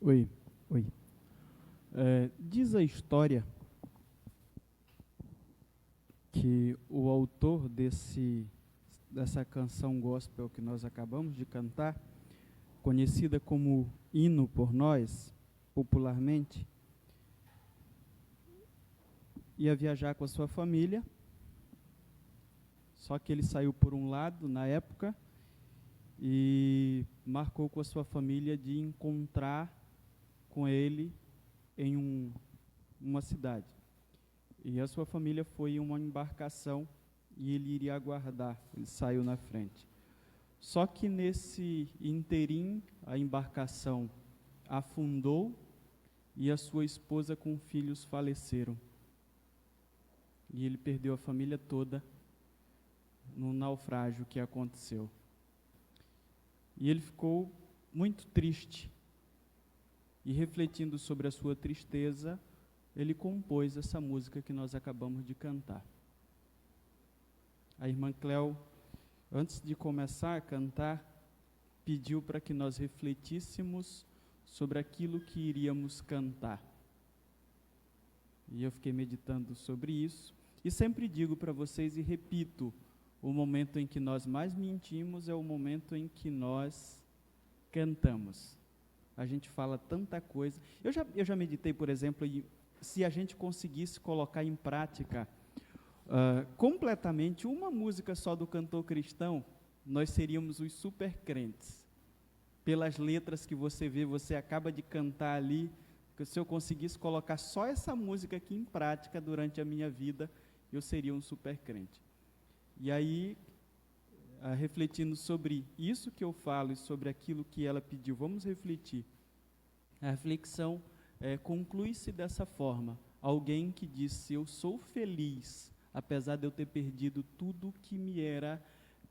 Oi, oi. Diz a história que o autor dessa canção gospel que nós acabamos de cantar, conhecida como hino por nós, popularmente, ia viajar com a sua família, só que ele saiu por um lado na época e marcou com a sua família de encontrar com ele em uma cidade. E a sua família foi em uma embarcação e ele iria aguardar, ele saiu na frente. Só que nesse interim, a embarcação afundou e a sua esposa com filhos faleceram. E ele perdeu a família toda no naufrágio que aconteceu. E ele ficou muito triste. E refletindo sobre a sua tristeza, ele compôs essa música que nós acabamos de cantar. A irmã Cléo, antes de começar a cantar, pediu para que nós refletíssemos sobre aquilo que iríamos cantar. E eu fiquei meditando sobre isso. E sempre digo para vocês e repito, o momento em que nós mais mentimos é o momento em que nós cantamos. A gente fala tanta coisa. Eu já meditei, por exemplo, se a gente conseguisse colocar em prática completamente uma música só do cantor cristão, nós seríamos os super crentes. Pelas letras que você vê, você acaba de cantar ali, que se eu conseguisse colocar só essa música aqui em prática durante a minha vida, eu seria um super crente. E aí, refletindo sobre isso que eu falo e sobre aquilo que ela pediu, vamos refletir. A reflexão conclui-se dessa forma. Alguém que disse, eu sou feliz, apesar de eu ter perdido tudo que me era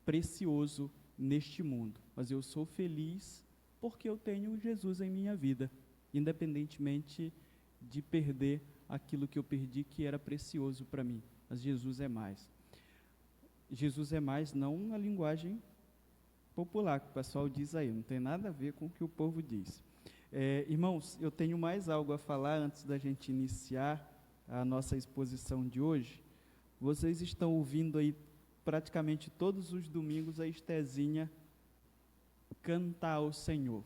precioso neste mundo. Mas eu sou feliz porque eu tenho Jesus em minha vida, independentemente de perder aquilo que eu perdi que era precioso para mim. Mas Jesus é mais. Jesus é mais, não na linguagem popular, que o pessoal diz aí, não tem nada a ver com o que o povo diz. Irmãos, eu tenho mais algo a falar antes da gente iniciar a nossa exposição de hoje. Vocês estão ouvindo aí praticamente todos os domingos a Estezinha cantar ao Senhor.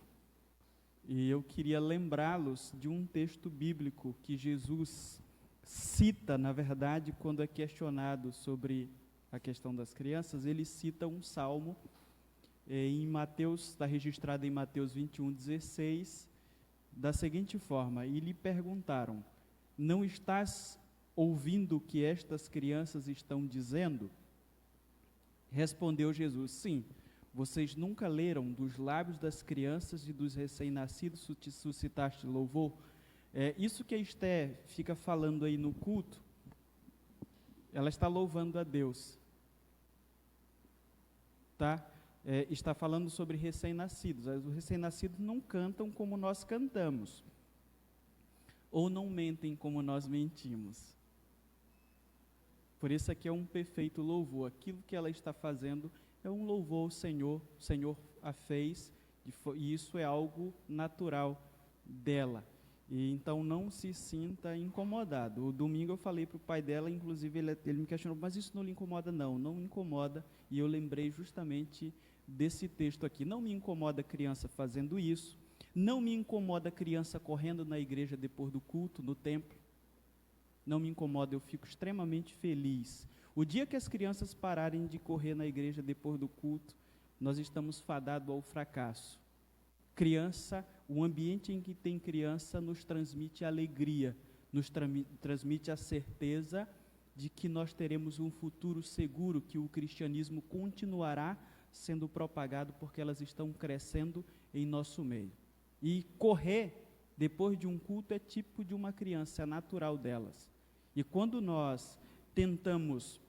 E eu queria lembrá-los de um texto bíblico que Jesus cita, na verdade, quando é questionado sobre a questão das crianças, ele cita um salmo em Mateus, está registrado em Mateus 21:16, da seguinte forma: e lhe perguntaram, não estás ouvindo o que estas crianças estão dizendo? Respondeu Jesus, sim, vocês nunca leram dos lábios das crianças e dos recém-nascidos suscitaste louvor? Isso que a Esté fica falando aí no culto, ela está louvando a Deus, tá? Está falando sobre recém-nascidos. Os recém-nascidos não cantam como nós cantamos, ou não mentem como nós mentimos. Por isso aqui é um perfeito louvor. Aquilo que ela está fazendo é um louvor ao Senhor. O Senhor a fez, e isso é algo natural dela. E então não se sinta incomodado. O domingo eu falei para o pai dela, inclusive ele me questionou, mas isso não lhe incomoda? Não, não me incomoda. E eu lembrei justamente desse texto aqui. Não me incomoda a criança fazendo isso. Não me incomoda a criança correndo na igreja depois do culto, no templo. Não me incomoda, eu fico extremamente feliz. O dia que as crianças pararem de correr na igreja depois do culto, nós estamos fadados ao fracasso. Criança, o ambiente em que tem criança nos transmite alegria, nos transmite a certeza de que nós teremos um futuro seguro, que o cristianismo continuará sendo propagado porque elas estão crescendo em nosso meio. E correr depois de um culto é típico de uma criança, é natural delas. E quando nós tentamos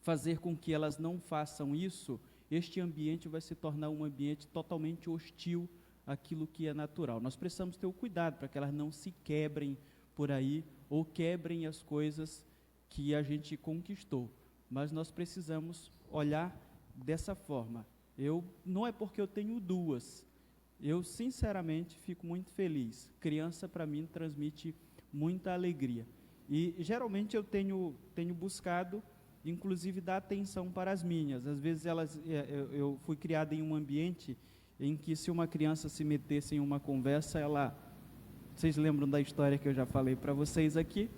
fazer com que elas não façam isso, este ambiente vai se tornar um ambiente totalmente hostil àquilo que é natural. Nós precisamos ter o cuidado para que elas não se quebrem por aí, ou quebrem as coisas que a gente conquistou. Mas nós precisamos olhar dessa forma. Não é porque eu tenho duas, Eu, sinceramente, fico muito feliz. Criança, para mim, transmite muita alegria. E, geralmente, eu tenho buscado, inclusive, dar atenção para as minhas. Às vezes, eu fui criado em um ambiente em que, se uma criança se metesse em uma conversa, vocês lembram da história que eu já falei para vocês aqui,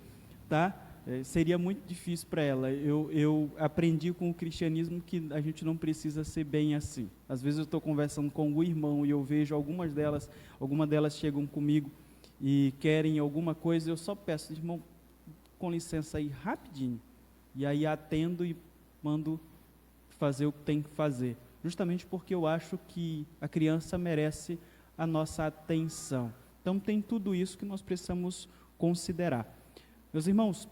tá? Seria muito difícil para ela. Eu aprendi com o cristianismo que a gente não precisa ser bem assim. Às vezes eu estou conversando com o irmão e eu vejo algumas delas chegam comigo e querem alguma coisa, eu só peço, irmão, com licença aí, rapidinho. E aí atendo e mando fazer o que tem que fazer. Justamente porque eu acho que a criança merece a nossa atenção. Então tem tudo isso que nós precisamos considerar. Meus irmãos,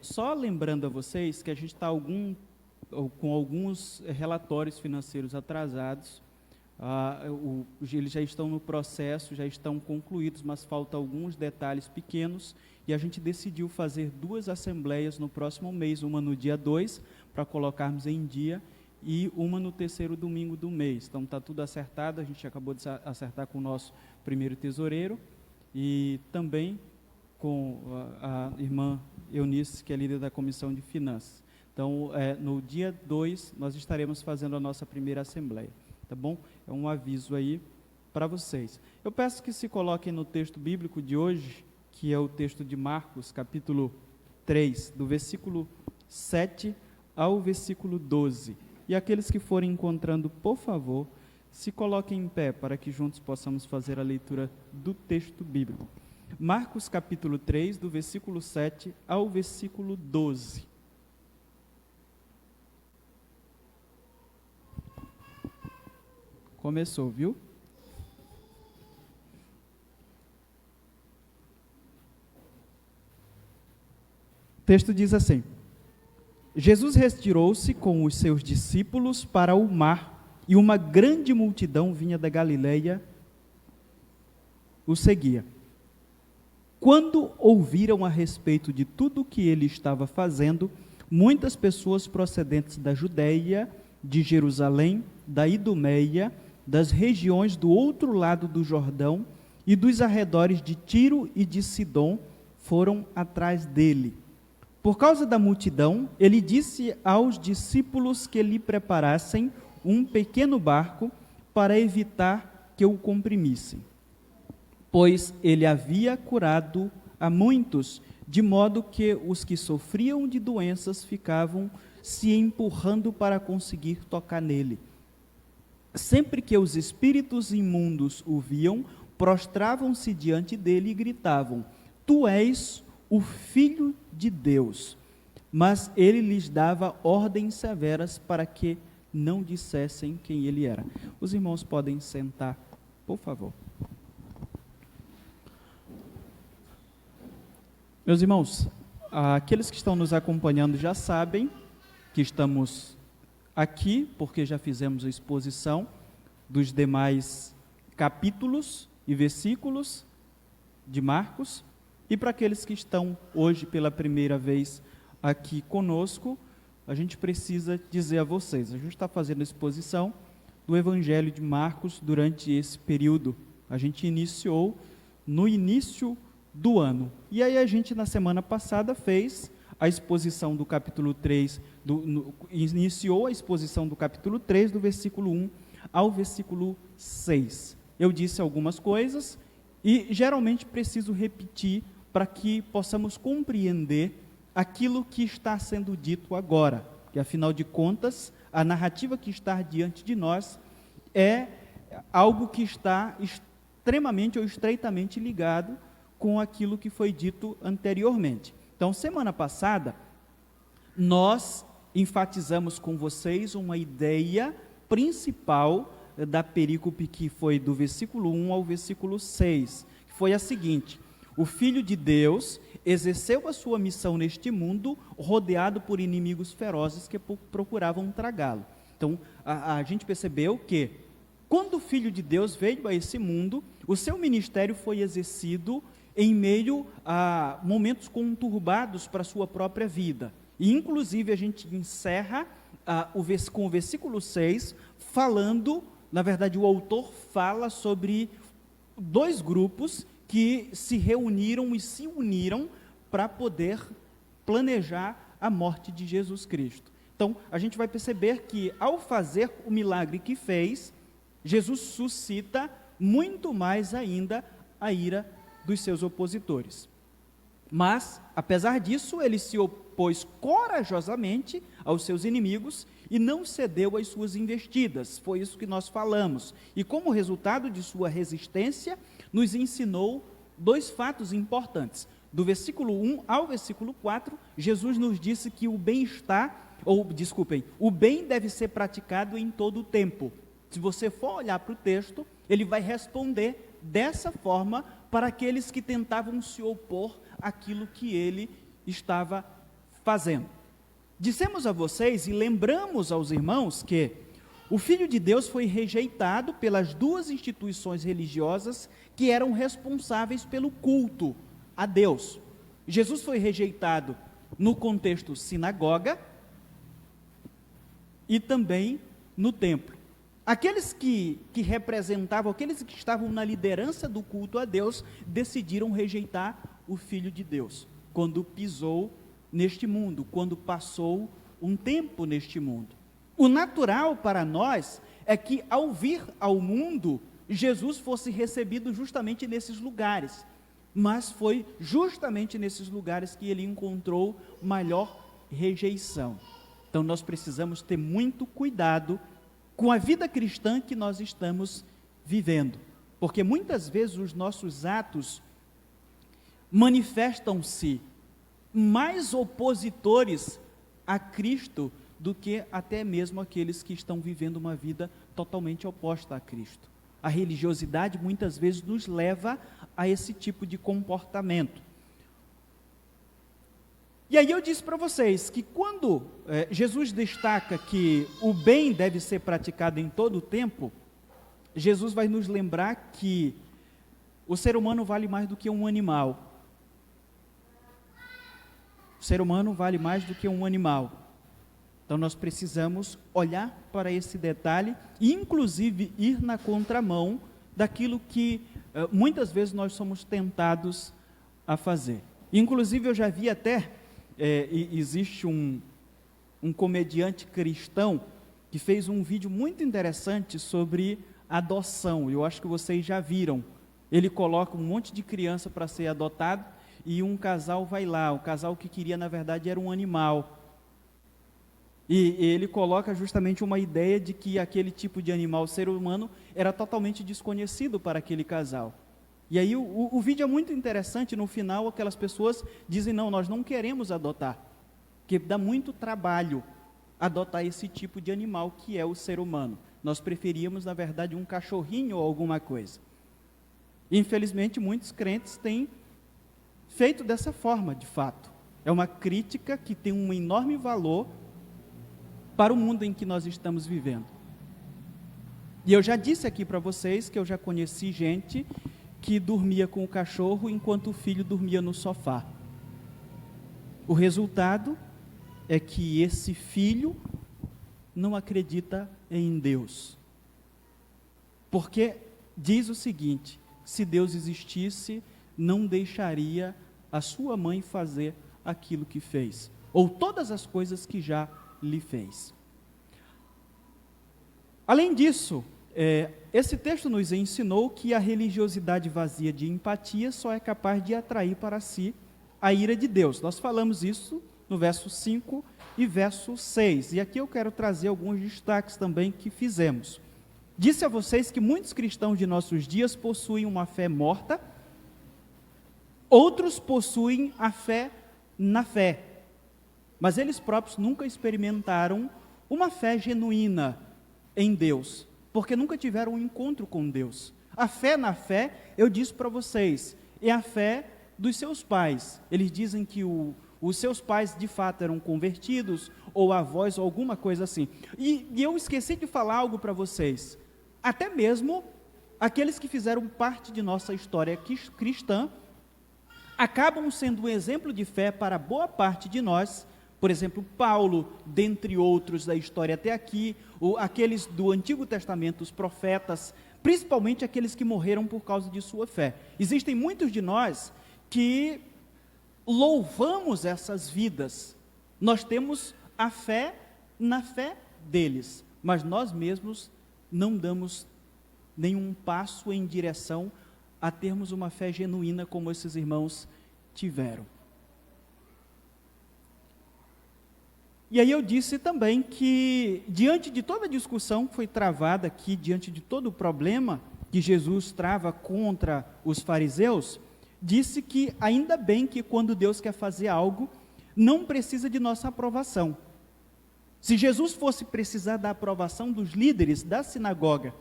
só lembrando a vocês que a gente está com alguns relatórios financeiros atrasados, eles já estão no processo, já estão concluídos, mas faltam alguns detalhes pequenos, e a gente decidiu fazer 2 assembleias no próximo mês, uma no dia 2, para colocarmos em dia, e uma no 3º domingo do mês. Então está tudo acertado, a gente acabou de acertar com o nosso primeiro tesoureiro, e também com a irmã Eunice, que é líder da Comissão de Finanças. Então, no dia 2, nós estaremos fazendo a nossa primeira assembleia, tá bom? É um aviso aí para vocês. Eu peço que se coloquem no texto bíblico de hoje, que é o texto de Marcos, capítulo 3, do versículo 7 ao versículo 12. E aqueles que forem encontrando, por favor, se coloquem em pé, para que juntos possamos fazer a leitura do texto bíblico. Marcos capítulo 3, do versículo 7 ao versículo 12. Começou, viu? O texto diz assim: Jesus retirou-se com os seus discípulos para o mar, e uma grande multidão vinha da Galileia, o seguia. Quando ouviram a respeito de tudo o que ele estava fazendo, muitas pessoas procedentes da Judeia, de Jerusalém, da Idumeia, das regiões do outro lado do Jordão e dos arredores de Tiro e de Sidom foram atrás dele. Por causa da multidão, ele disse aos discípulos que lhe preparassem um pequeno barco para evitar que o comprimissem, pois ele havia curado a muitos, de modo que os que sofriam de doenças ficavam se empurrando para conseguir tocar nele. Sempre que os espíritos imundos o viam, prostravam-se diante dele e gritavam: Tu és o Filho de Deus. Mas ele lhes dava ordens severas para que não dissessem quem ele era. Os irmãos podem sentar, por favor. Meus irmãos, aqueles que estão nos acompanhando já sabem que estamos aqui, porque já fizemos a exposição dos demais capítulos e versículos de Marcos, e para aqueles que estão hoje pela primeira vez aqui conosco, a gente precisa dizer a vocês, a gente está fazendo a exposição do Evangelho de Marcos durante esse período. A gente iniciou no início do ano, e aí a gente na semana passada fez a exposição do capítulo 3, iniciou a exposição do capítulo 3, do versículo 1 ao versículo 6. Eu disse algumas coisas e geralmente preciso repetir para que possamos compreender aquilo que está sendo dito agora, que afinal de contas, a narrativa que está diante de nós é algo que está extremamente ou estreitamente ligado com aquilo que foi dito anteriormente. Então, semana passada, nós enfatizamos com vocês uma ideia principal da perícope que foi do versículo 1 ao versículo 6, que foi a seguinte: o Filho de Deus exerceu a sua missão neste mundo, rodeado por inimigos ferozes que procuravam tragá-lo. Então, a gente percebeu que, quando o Filho de Deus veio a esse mundo, o seu ministério foi exercido em meio a momentos conturbados para a sua própria vida. E, inclusive, a gente encerra com o versículo 6, falando na verdade, o autor fala sobre dois grupos que se reuniram e se uniram para poder planejar a morte de Jesus Cristo. Então, a gente vai perceber que, ao fazer o milagre que fez, Jesus suscita muito mais ainda a ira dos seus opositores. Mas, apesar disso, ele se opôs corajosamente aos seus inimigos e não cedeu às suas investidas. Foi isso que nós falamos. E como resultado de sua resistência, nos ensinou dois fatos importantes. Do versículo 1 ao versículo 4, Jesus nos disse que o bem deve ser praticado em todo o tempo. Se você for olhar para o texto, ele vai responder dessa forma para aqueles que tentavam se opor àquilo que ele estava fazendo. Dissemos a vocês e lembramos aos irmãos que o Filho de Deus foi rejeitado pelas duas instituições religiosas que eram responsáveis pelo culto a Deus. Jesus foi rejeitado no contexto sinagoga e também no templo. Aqueles que representavam, aqueles que estavam na liderança do culto a Deus, decidiram rejeitar o Filho de Deus, quando pisou neste mundo, quando passou um tempo neste mundo. O natural para nós é que, ao vir ao mundo, Jesus fosse recebido justamente nesses lugares, mas foi justamente nesses lugares que ele encontrou maior rejeição. Então nós precisamos ter muito cuidado com a vida cristã que nós estamos vivendo, porque muitas vezes os nossos atos manifestam-se mais opositores a Cristo do que até mesmo aqueles que estão vivendo uma vida totalmente oposta a Cristo. A religiosidade muitas vezes nos leva a esse tipo de comportamento. E aí eu disse para vocês que quando Jesus destaca que o bem deve ser praticado em todo o tempo, Jesus vai nos lembrar que o ser humano vale mais do que um animal. O ser humano vale mais do que um animal. Então nós precisamos olhar para esse detalhe e inclusive ir na contramão daquilo que muitas vezes nós somos tentados a fazer. Inclusive eu já vi até, existe um comediante cristão que fez um vídeo muito interessante sobre adoção, eu acho que vocês já viram. Ele coloca um monte de criança para ser adotado e um casal vai lá, o casal que queria na verdade era um animal. E ele coloca justamente uma ideia de que aquele tipo de animal, ser humano, era totalmente desconhecido para aquele casal. E aí o vídeo é muito interessante, no final aquelas pessoas dizem, não, nós não queremos adotar, porque dá muito trabalho adotar esse tipo de animal que é o ser humano. Nós preferíamos, na verdade, um cachorrinho ou alguma coisa. Infelizmente, muitos crentes têm feito dessa forma, de fato. É uma crítica que tem um enorme valor para o mundo em que nós estamos vivendo. E eu já disse aqui para vocês que eu já conheci gente que dormia com o cachorro enquanto o filho dormia no sofá. O resultado é que esse filho não acredita em Deus. Porque diz o seguinte: se Deus existisse, não deixaria a sua mãe fazer aquilo que fez, ou todas as coisas que já lhe fez. Além disso, esse texto nos ensinou que a religiosidade vazia de empatia só é capaz de atrair para si a ira de Deus. Nós falamos isso no verso 5 e verso 6, e aqui eu quero trazer alguns destaques também que fizemos. Disse a vocês que muitos cristãos de nossos dias possuem uma fé morta, outros possuem a fé na fé, mas eles próprios nunca experimentaram uma fé genuína em Deus, porque nunca tiveram um encontro com Deus. A fé na fé, eu disse para vocês, é a fé dos seus pais. Eles dizem que os seus pais de fato eram convertidos, ou avós, ou alguma coisa assim. E eu esqueci de falar algo para vocês. Até mesmo aqueles que fizeram parte de nossa história cristã, acabam sendo um exemplo de fé para boa parte de nós, Por exemplo, Paulo, dentre outros da história até aqui, aqueles do Antigo Testamento, os profetas, principalmente aqueles que morreram por causa de sua fé. Existem muitos de nós que louvamos essas vidas. Nós temos a fé na fé deles, mas nós mesmos não damos nenhum passo em direção a termos uma fé genuína como esses irmãos tiveram. E aí eu disse também que, diante de toda a discussão que foi travada aqui, diante de todo o problema que Jesus trava contra os fariseus, disse que ainda bem que quando Deus quer fazer algo, não precisa de nossa aprovação. Se Jesus fosse precisar da aprovação dos líderes da sinagoga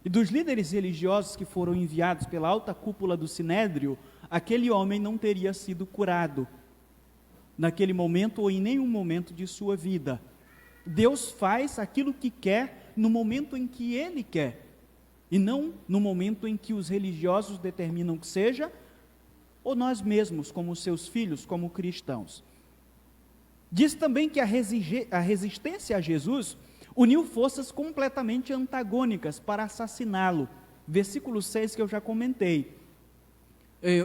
e dos líderes religiosos que foram enviados pela alta cúpula do Sinédrio, aquele homem não teria sido curado naquele momento ou em nenhum momento de sua vida. Deus faz aquilo que quer no momento em que Ele quer, e não no momento em que os religiosos determinam que seja, ou nós mesmos, como seus filhos, como cristãos. Diz também que a resistência a Jesus uniu forças completamente antagônicas para assassiná-lo. Versículo 6 que eu já comentei.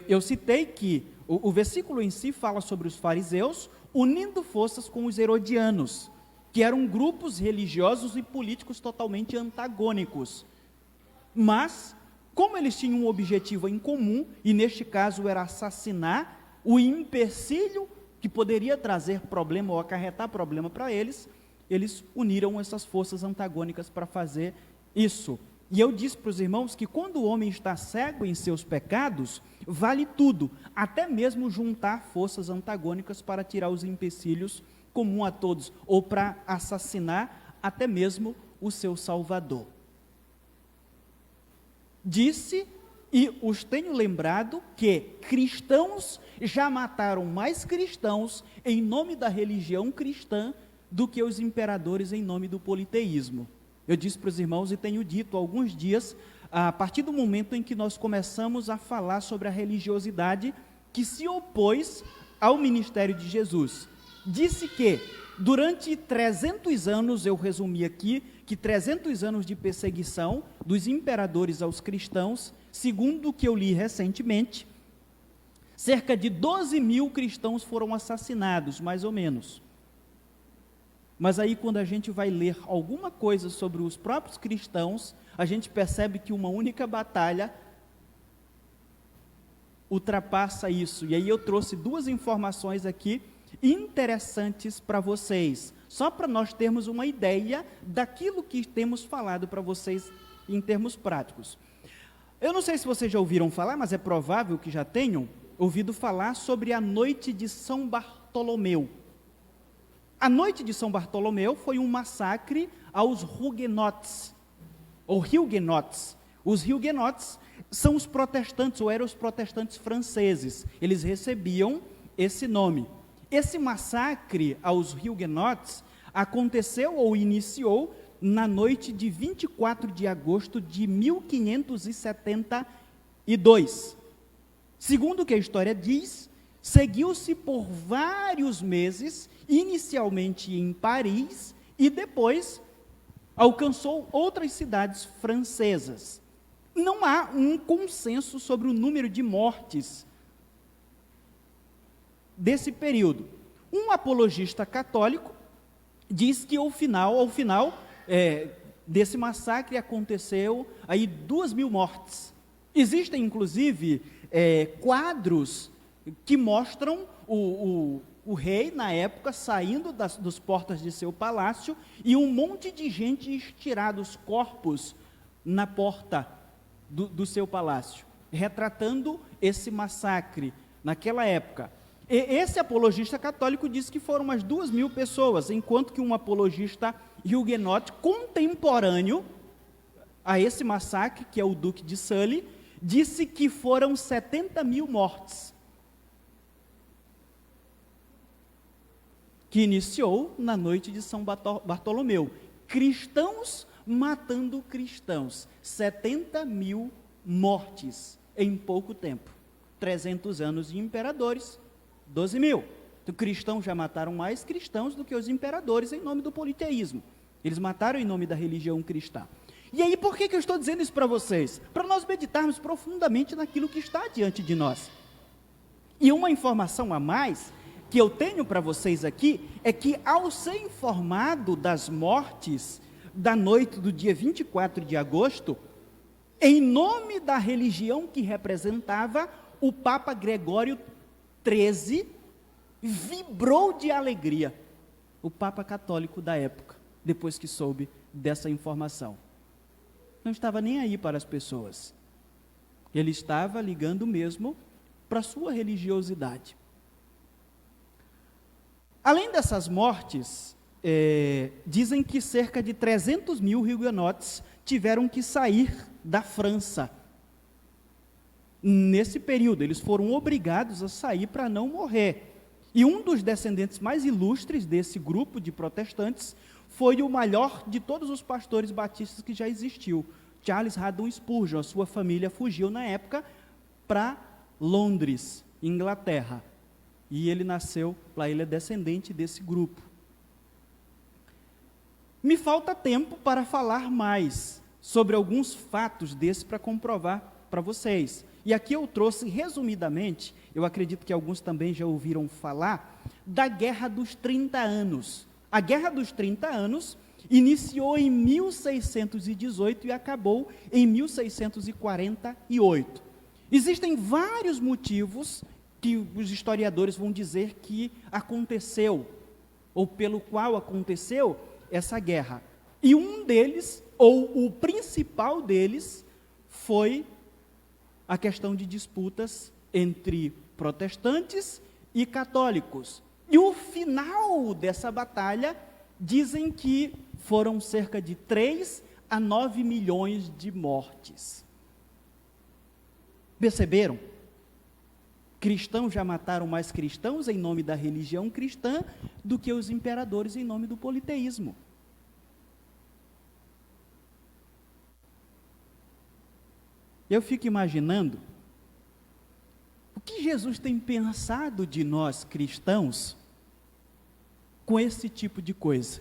Eu citei que o versículo em si fala sobre os fariseus unindo forças com os herodianos, que eram grupos religiosos e políticos totalmente antagônicos. Mas, como eles tinham um objetivo em comum, e neste caso era assassinar o empecilho que poderia trazer problema ou acarretar problema para eles, eles uniram essas forças antagônicas para fazer isso. E eu disse para os irmãos que quando o homem está cego em seus pecados, vale tudo, até mesmo juntar forças antagônicas para tirar os empecilhos comum a todos, ou para assassinar até mesmo o seu Salvador. Disse, e os tenho lembrado, que cristãos já mataram mais cristãos em nome da religião cristã do que os imperadores em nome do politeísmo. Eu disse para os irmãos e tenho dito há alguns dias, a partir do momento em que nós começamos a falar sobre a religiosidade que se opôs ao ministério de Jesus. Disse que durante 300 anos, eu resumi aqui, que 300 anos de perseguição dos imperadores aos cristãos, segundo o que eu li recentemente, cerca de 12 mil cristãos foram assassinados, mais ou menos. Mas aí quando a gente vai ler alguma coisa sobre os próprios cristãos, a gente percebe que uma única batalha ultrapassa isso. E aí eu trouxe duas informações aqui interessantes para vocês, só para nós termos uma ideia daquilo que temos falado para vocês em termos práticos. Eu não sei se vocês já ouviram falar, mas é provável que já tenham ouvido falar sobre a noite de São Bartolomeu. A noite de São Bartolomeu foi um massacre aos huguenotes, ou huguenotes. Os huguenotes são os protestantes, ou eram os protestantes franceses. Eles recebiam esse nome. Esse massacre aos huguenotes aconteceu ou iniciou na noite de 24 de agosto de 1572. Segundo o que a história diz, seguiu-se por vários meses, inicialmente em Paris, e depois alcançou outras cidades francesas. Não há um consenso sobre o número de mortes desse período. Um apologista católico diz que ao final desse massacre aconteceu aí 2.000 mortes. Existem, inclusive, quadros que mostram o rei, na época, saindo das portas de seu palácio e um monte de gente estirado os corpos na porta do seu palácio, retratando esse massacre naquela época. E esse apologista católico disse que foram umas 2.000 pessoas, enquanto que um apologista huguenote contemporâneo a esse massacre, que é o Duque de Sully, disse que foram 70.000 mortes, que iniciou na noite de São Bartolomeu. Cristãos matando cristãos, 70.000 mortes em pouco tempo. 300 anos de imperadores, 12.000. Então, cristãos já mataram mais cristãos do que os imperadores em nome do politeísmo. Eles mataram em nome da religião cristã. E aí, por que eu estou dizendo isso para vocês? Para nós meditarmos profundamente naquilo que está diante de nós. E uma informação a mais que eu tenho para vocês aqui é que, ao ser informado das mortes da noite do dia 24 de agosto, em nome da religião que representava, o Papa Gregório XIII vibrou de alegria. O Papa católico da época, depois que soube dessa informação. Não estava nem aí para as pessoas. Ele estava ligando mesmo para a sua religiosidade. Além dessas mortes, dizem que cerca de 300 mil huguenotes tiveram que sair da França. Nesse período, eles foram obrigados a sair para não morrer. E um dos descendentes mais ilustres desse grupo de protestantes foi o maior de todos os pastores batistas que já existiu, Charles Haddon Spurgeon. A sua família fugiu na época para Londres, Inglaterra. E ele nasceu lá, ele é descendente desse grupo. Me falta tempo para falar mais sobre alguns fatos desses para comprovar para vocês. E aqui eu trouxe resumidamente, eu acredito que alguns também já ouviram falar, da Guerra dos 30 Anos. A Guerra dos 30 Anos iniciou em 1618 e acabou em 1648. Existem vários motivos que os historiadores vão dizer que aconteceu, ou pelo qual aconteceu essa guerra. E um deles, ou o principal deles, foi a questão de disputas entre protestantes e católicos. E o final dessa batalha, dizem que foram cerca de 3 a 9 milhões de mortes. Perceberam? Cristãos já mataram mais cristãos em nome da religião cristã do que os imperadores em nome do politeísmo. Eu fico imaginando o que Jesus tem pensado de nós cristãos com esse tipo de coisa.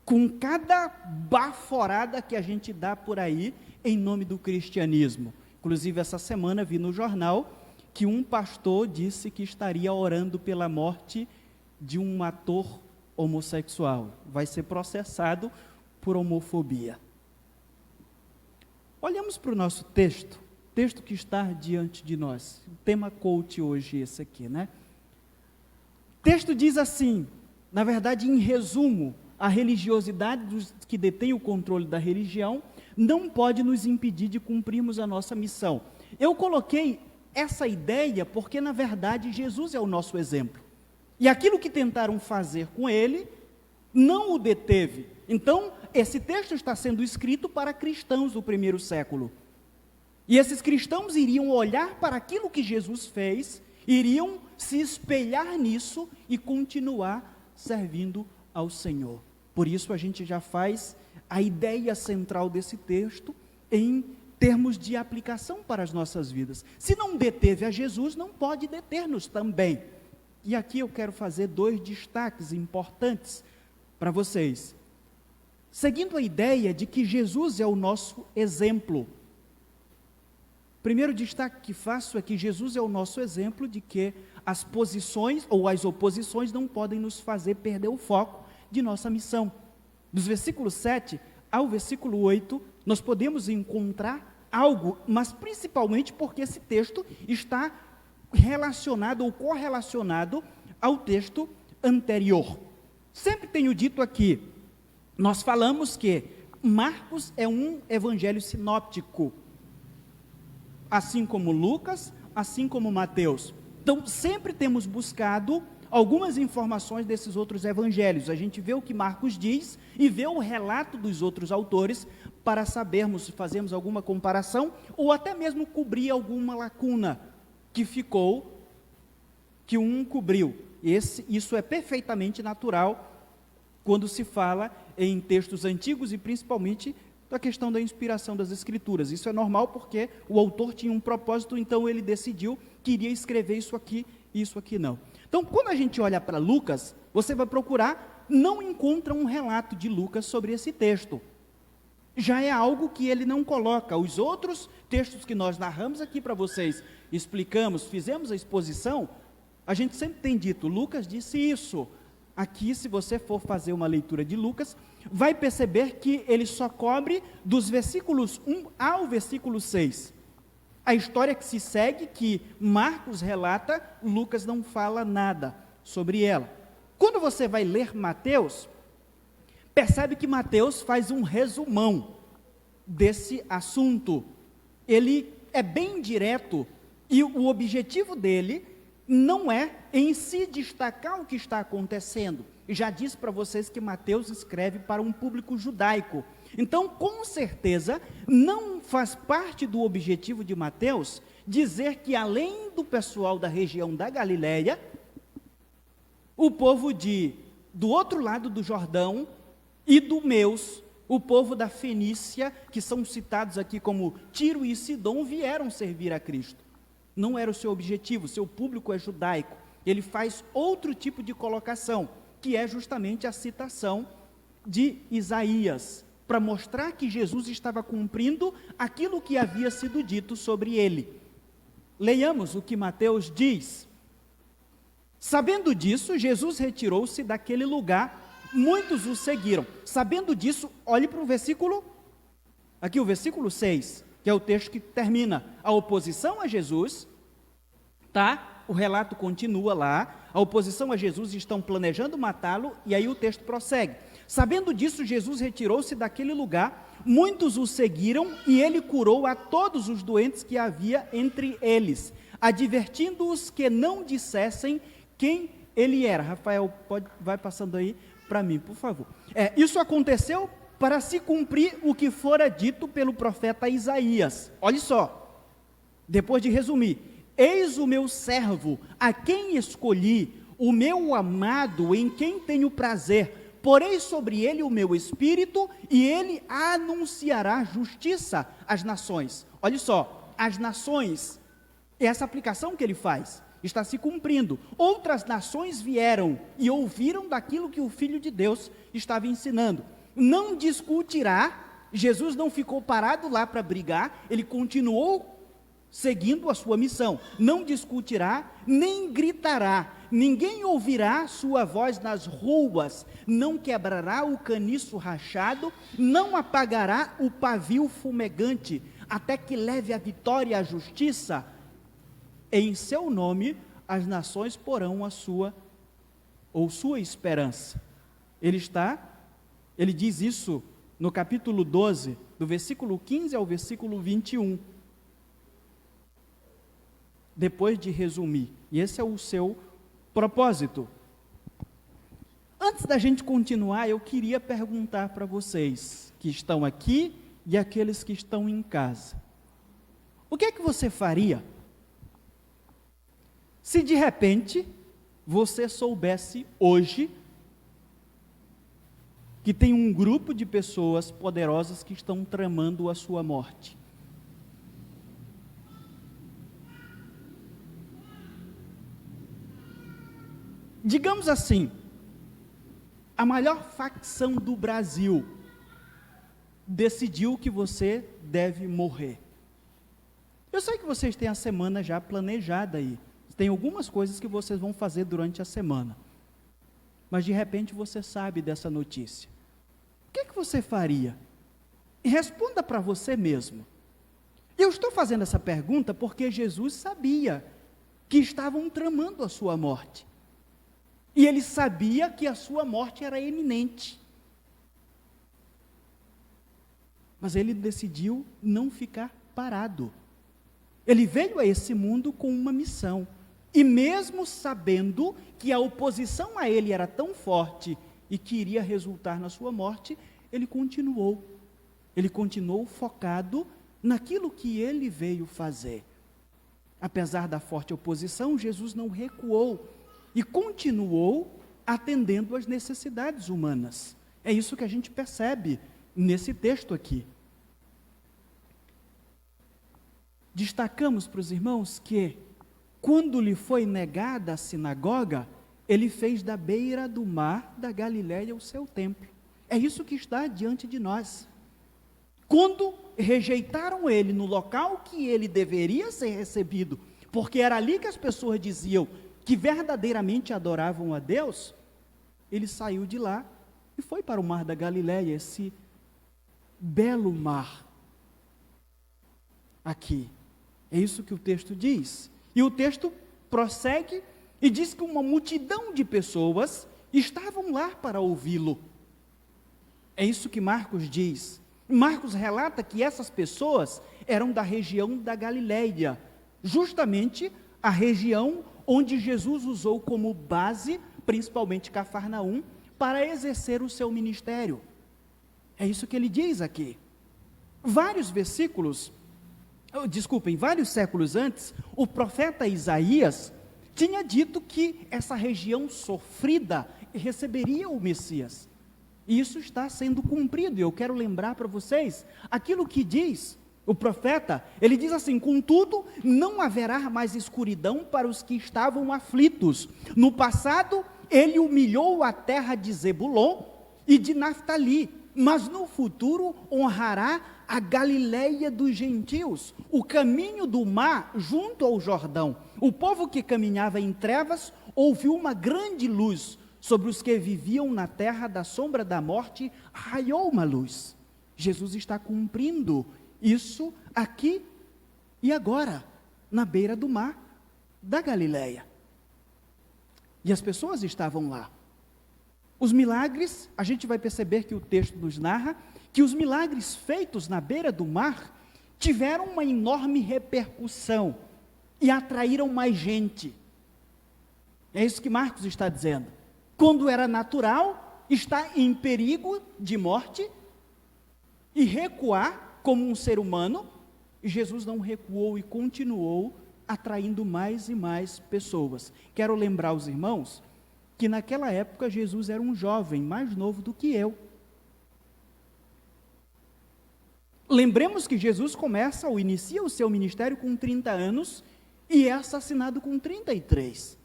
Com cada baforada que a gente dá por aí em nome do cristianismo. Inclusive, essa semana vi no jornal que um pastor disse que estaria orando pela morte de um ator homossexual. Vai ser processado por homofobia. Olhamos para o nosso texto que está diante de nós. O tema coach hoje esse aqui, né? O texto diz assim, na verdade, em resumo, a religiosidade dos que detêm o controle da religião não pode nos impedir de cumprirmos a nossa missão. Eu coloquei essa ideia porque, na verdade, Jesus é o nosso exemplo. E aquilo que tentaram fazer com ele, não o deteve. Então, esse texto está sendo escrito para cristãos do primeiro século. E esses cristãos iriam olhar para aquilo que Jesus fez, iriam se espelhar nisso e continuar servindo ao Senhor. Por isso a gente já faz a ideia central desse texto em termos de aplicação para as nossas vidas. Se não deteve a Jesus, não pode deter-nos também. E aqui eu quero fazer 2 destaques importantes para vocês. Seguindo a ideia de que Jesus é o nosso exemplo. O primeiro destaque que faço é que Jesus é o nosso exemplo de que as posições ou as oposições não podem nos fazer perder o foco de nossa missão. Dos versículos 7 ao versículo 8, nós podemos encontrar algo, mas principalmente porque esse texto está relacionado ou correlacionado ao texto anterior. Sempre tenho dito aqui, nós falamos que Marcos é um evangelho sinóptico, assim como Lucas, assim como Mateus. Então, sempre temos buscado algumas informações desses outros evangelhos. A gente vê o que Marcos diz e vê o relato dos outros autores para sabermos se fazemos alguma comparação ou até mesmo cobrir alguma lacuna que ficou, que um cobriu. Isso é perfeitamente natural quando se fala em textos antigos e principalmente da questão da inspiração das Escrituras. Isso é normal porque o autor tinha um propósito, então ele decidiu queria escrever isso aqui e isso aqui não. Então, quando a gente olha para Lucas, você vai procurar, não encontra um relato de Lucas sobre esse texto. Já é algo que ele não coloca. Os outros textos que nós narramos aqui para vocês, explicamos, fizemos a exposição, a gente sempre tem dito, Lucas disse isso. Aqui, se você for fazer uma leitura de Lucas, vai perceber que ele só cobre dos versículos 1 ao versículo 6. A história que se segue, que Marcos relata, Lucas não fala nada sobre ela. Quando você vai ler Mateus, percebe que Mateus faz um resumão desse assunto. Ele é bem direto e o objetivo dele não é em si destacar o que está acontecendo. Já disse para vocês que Mateus escreve para um público judaico. Então, com certeza, não faz parte do objetivo de Mateus dizer que além do pessoal da região da Galileia, o povo do outro lado do Jordão, Idumeus, o povo da Fenícia, que são citados aqui como Tiro e Sidom, vieram servir a Cristo. Não era o seu objetivo, seu público é judaico. Ele faz outro tipo de colocação, que é justamente a citação de Isaías, para mostrar que Jesus estava cumprindo aquilo que havia sido dito sobre ele. Leiamos o que Mateus diz. Sabendo disso, Jesus retirou-se daquele lugar, muitos o seguiram. Sabendo disso, olhe para o versículo, aqui o versículo 6, que é o texto que termina, a oposição a Jesus, tá? O relato continua lá, a oposição a Jesus, estão planejando matá-lo, e aí o texto prossegue. Sabendo disso, Jesus retirou-se daquele lugar, muitos o seguiram, e ele curou a todos os doentes que havia entre eles, advertindo-os que não dissessem quem ele era. Rafael, vai passando aí para mim, por favor. Isso aconteceu para se cumprir o que fora dito pelo profeta Isaías. Olha só, depois de resumir, eis o meu servo, a quem escolhi, o meu amado, em quem tenho prazer, porei sobre ele o meu espírito, e ele anunciará justiça às nações. Olha só, as nações, essa aplicação que ele faz, está se cumprindo. Outras nações vieram e ouviram daquilo que o Filho de Deus estava ensinando. Não discutirá, Jesus não ficou parado lá para brigar, ele continuou seguindo a sua missão. Não discutirá, nem gritará, ninguém ouvirá sua voz nas ruas, não quebrará o caniço rachado, não apagará o pavio fumegante, até que leve a vitória e a justiça. Em seu nome, as nações porão a sua esperança. Ele diz isso no capítulo 12, do versículo 15 ao versículo 21. Depois de resumir, e esse é o seu propósito. Antes da gente continuar, eu queria perguntar para vocês que estão aqui e aqueles que estão em casa. O que é que você faria se de repente você soubesse hoje que tem um grupo de pessoas poderosas que estão tramando a sua morte? Digamos assim, a maior facção do Brasil decidiu que você deve morrer. Eu sei que vocês têm a semana já planejada aí. Tem algumas coisas que vocês vão fazer durante a semana. Mas de repente você sabe dessa notícia. O que é que você faria? E responda para você mesmo. Eu estou fazendo essa pergunta porque Jesus sabia que estavam tramando a sua morte. E ele sabia que a sua morte era iminente. Mas ele decidiu não ficar parado. Ele veio a esse mundo com uma missão. E mesmo sabendo que a oposição a ele era tão forte e que iria resultar na sua morte, ele continuou. Ele continuou focado naquilo que ele veio fazer. Apesar da forte oposição, Jesus não recuou e continuou atendendo às necessidades humanas. É isso que a gente percebe nesse texto aqui. Destacamos para os irmãos que quando lhe foi negada a sinagoga, ele fez da beira do mar da Galiléia o seu templo. É isso que está diante de nós. Quando rejeitaram ele no local que ele deveria ser recebido, porque era ali que as pessoas diziam que verdadeiramente adoravam a Deus, ele saiu de lá e foi para o mar da Galiléia, esse belo mar. Aqui, é isso que o texto diz. E o texto prossegue e diz que uma multidão de pessoas estavam lá para ouvi-lo. É isso que Marcos diz. Marcos relata que essas pessoas eram da região da Galiléia, justamente a região onde Jesus usou como base, principalmente Cafarnaum, para exercer o seu ministério. É isso que ele diz aqui. Vários séculos antes, o profeta Isaías tinha dito que essa região sofrida receberia o Messias. E isso está sendo cumprido, e eu quero lembrar para vocês, aquilo que diz o profeta, ele diz assim: contudo, não haverá mais escuridão para os que estavam aflitos. No passado, ele humilhou a terra de Zebulon e de Naftali, mas no futuro honrará a Galiléia dos gentios, o caminho do mar junto ao Jordão. O povo que caminhava em trevas ouviu uma grande luz. Sobre os que viviam na terra da sombra da morte, raiou uma luz. Jesus está cumprindo isso aqui e agora, na beira do mar da Galiléia. E as pessoas estavam lá. Os milagres, a gente vai perceber que o texto nos narra que os milagres feitos na beira do mar tiveram uma enorme repercussão e atraíram mais gente. É isso que Marcos está dizendo. Quando era natural, está em perigo de morte e recuar como um ser humano, e Jesus não recuou e continuou atraindo mais e mais pessoas. Quero lembrar os irmãos que naquela época Jesus era um jovem, mais novo do que eu. Lembremos que Jesus inicia o seu ministério com 30 anos e é assassinado com 33.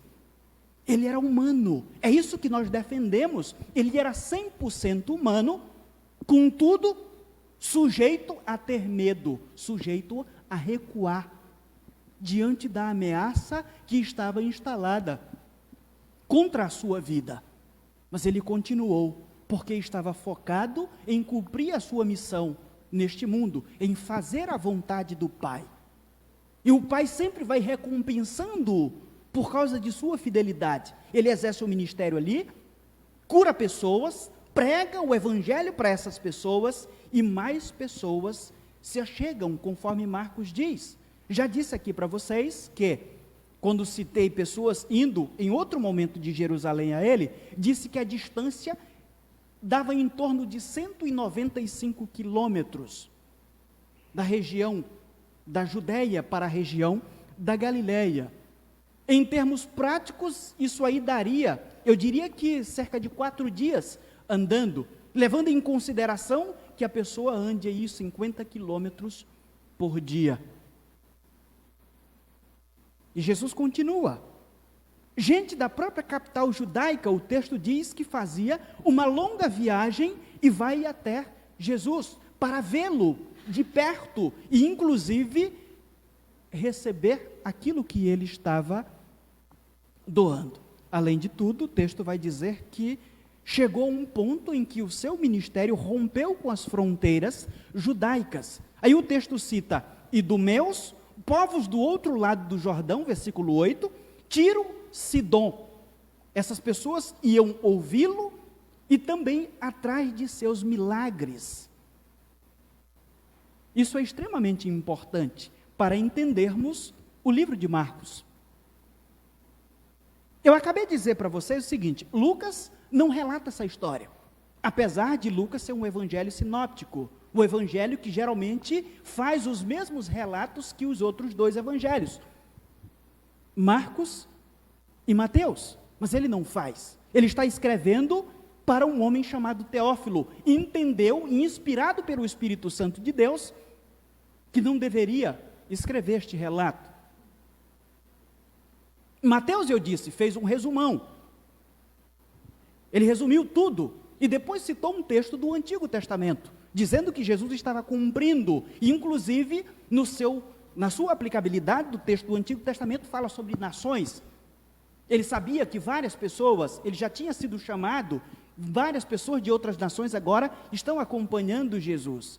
Ele era humano, é isso que nós defendemos. Ele era 100% humano, contudo, sujeito a ter medo, sujeito a recuar diante da ameaça que estava instalada contra a sua vida. Mas ele continuou, porque estava focado em cumprir a sua missão neste mundo, em fazer a vontade do Pai. E o Pai sempre vai recompensando-o por causa de sua fidelidade. Ele exerce o ministério ali, cura pessoas, prega o evangelho para essas pessoas, e mais pessoas se achegam, conforme Marcos diz. Já disse aqui para vocês que, quando citei pessoas indo em outro momento de Jerusalém a ele, disse que a distância dava em torno de 195 quilômetros da região da Judéia para a região da Galiléia. Em termos práticos, isso aí daria, eu diria que cerca de 4 dias andando, levando em consideração que a pessoa ande aí 50 quilômetros por dia. E Jesus continua. Gente da própria capital judaica, o texto diz que fazia uma longa viagem e vai até Jesus para vê-lo de perto e, inclusive, receber aquilo que ele estava doando. Além de tudo, o texto vai dizer que chegou a um ponto em que o seu ministério rompeu com as fronteiras judaicas. Aí o texto cita: idumeus, povos do outro lado do Jordão, versículo 8, Tiro, Sidom. Essas pessoas iam ouvi-lo e também atrás de seus milagres. Isso é extremamente importante para entendermos o livro de Marcos. Eu acabei de dizer para vocês o seguinte: Lucas não relata essa história, apesar de Lucas ser um evangelho sinóptico, o evangelho que geralmente faz os mesmos relatos que os outros 2 evangelhos, Marcos e Mateus, mas ele não faz. Ele está escrevendo para um homem chamado Teófilo, entendeu, inspirado pelo Espírito Santo de Deus, que não deveria escrever este relato. Mateus, eu disse, fez um resumão. Ele resumiu tudo e depois citou um texto do Antigo Testamento, dizendo que Jesus estava cumprindo, inclusive na sua aplicabilidade do texto do Antigo Testamento fala sobre nações. Ele sabia que várias pessoas, ele já tinha sido chamado, várias pessoas de outras nações agora estão acompanhando Jesus.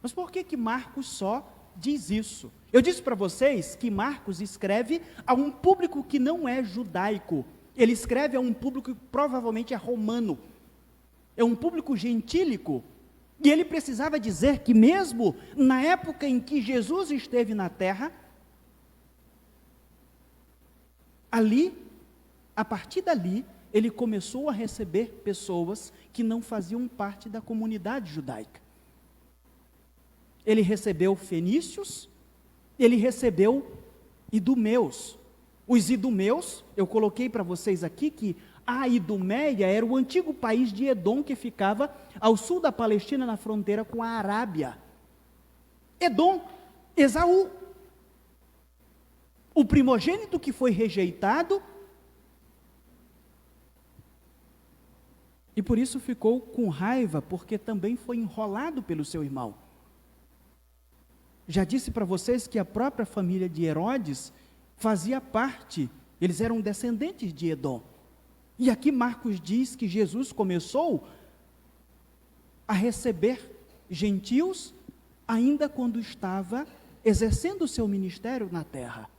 Mas por que Marcos só diz isso? Eu disse para vocês que Marcos escreve a um público que não é judaico. Ele escreve a um público que provavelmente é romano. É um público gentílico. E ele precisava dizer que mesmo na época em que Jesus esteve na terra, ali, a partir dali, ele começou a receber pessoas que não faziam parte da comunidade judaica. Ele recebeu fenícios, ele recebeu idumeus. Os idumeus, eu coloquei para vocês aqui que a Idumeia era o antigo país de Edom que ficava ao sul da Palestina, na fronteira com a Arábia. Edom, Esaú, o primogênito que foi rejeitado, e por isso ficou com raiva, porque também foi enrolado pelo seu irmão. Já disse para vocês que a própria família de Herodes fazia parte, eles eram descendentes de Edom. E aqui Marcos diz que Jesus começou a receber gentios ainda quando estava exercendo o seu ministério na terra.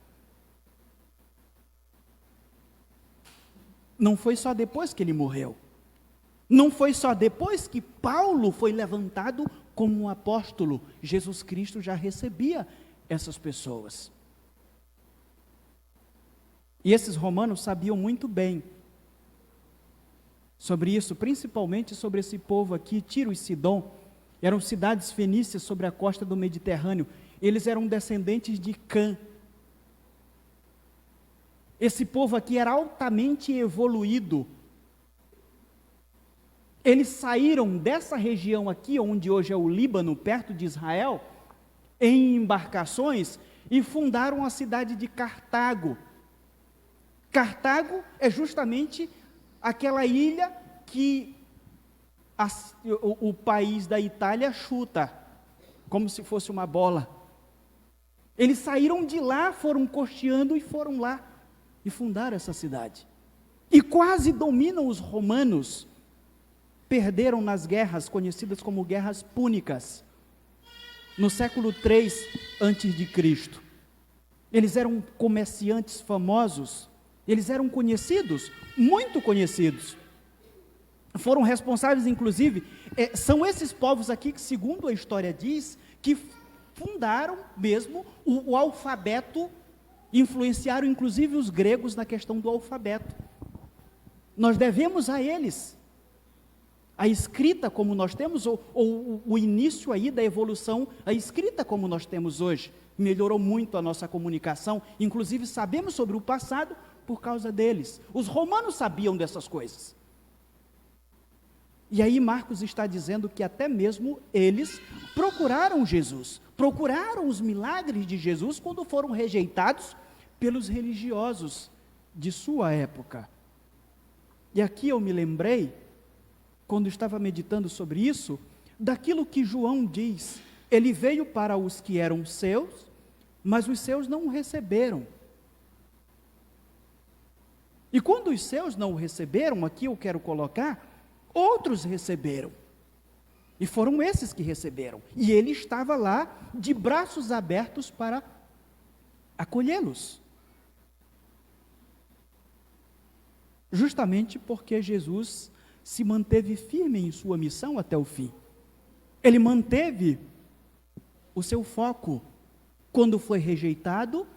Não foi só depois que ele morreu. Não foi só depois que Paulo foi levantado como um apóstolo. Jesus Cristo já recebia essas pessoas. E esses romanos sabiam muito bem sobre isso, principalmente sobre esse povo aqui, Tiro e Sidom. Eram cidades fenícias sobre a costa do Mediterrâneo. Eles eram descendentes de Cã. Esse povo aqui era altamente evoluído. Eles saíram dessa região aqui, onde hoje é o Líbano, perto de Israel, em embarcações e fundaram a cidade de Cartago. Cartago é justamente aquela ilha que o país da Itália chuta, como se fosse uma bola. Eles saíram de lá, foram costeando e foram lá e fundaram essa cidade. E quase dominam os romanos. Perderam nas guerras conhecidas como guerras púnicas, no século 3 a.C. Eles eram comerciantes famosos, eles eram conhecidos, muito conhecidos. Foram responsáveis, inclusive, são esses povos aqui que, segundo a história diz, que fundaram mesmo o alfabeto, influenciaram inclusive os gregos na questão do alfabeto. Nós devemos a eles a escrita como nós temos, ou o início aí da evolução, a escrita como nós temos hoje. Melhorou muito a nossa comunicação, inclusive sabemos sobre o passado por causa deles. Os romanos sabiam dessas coisas. E aí Marcos está dizendo que até mesmo eles procuraram Jesus, procuraram os milagres de Jesus quando foram rejeitados pelos religiosos de sua época. E aqui eu me lembrei, quando estava meditando sobre isso, daquilo que João diz. Ele veio para os que eram seus, mas os seus não o receberam. E quando os seus não o receberam, aqui eu quero colocar, outros receberam. E foram esses que receberam. E ele estava lá, de braços abertos para acolhê-los. Justamente porque Jesus se manteve firme em sua missão até o fim. Ele manteve o seu foco. Quando foi rejeitado,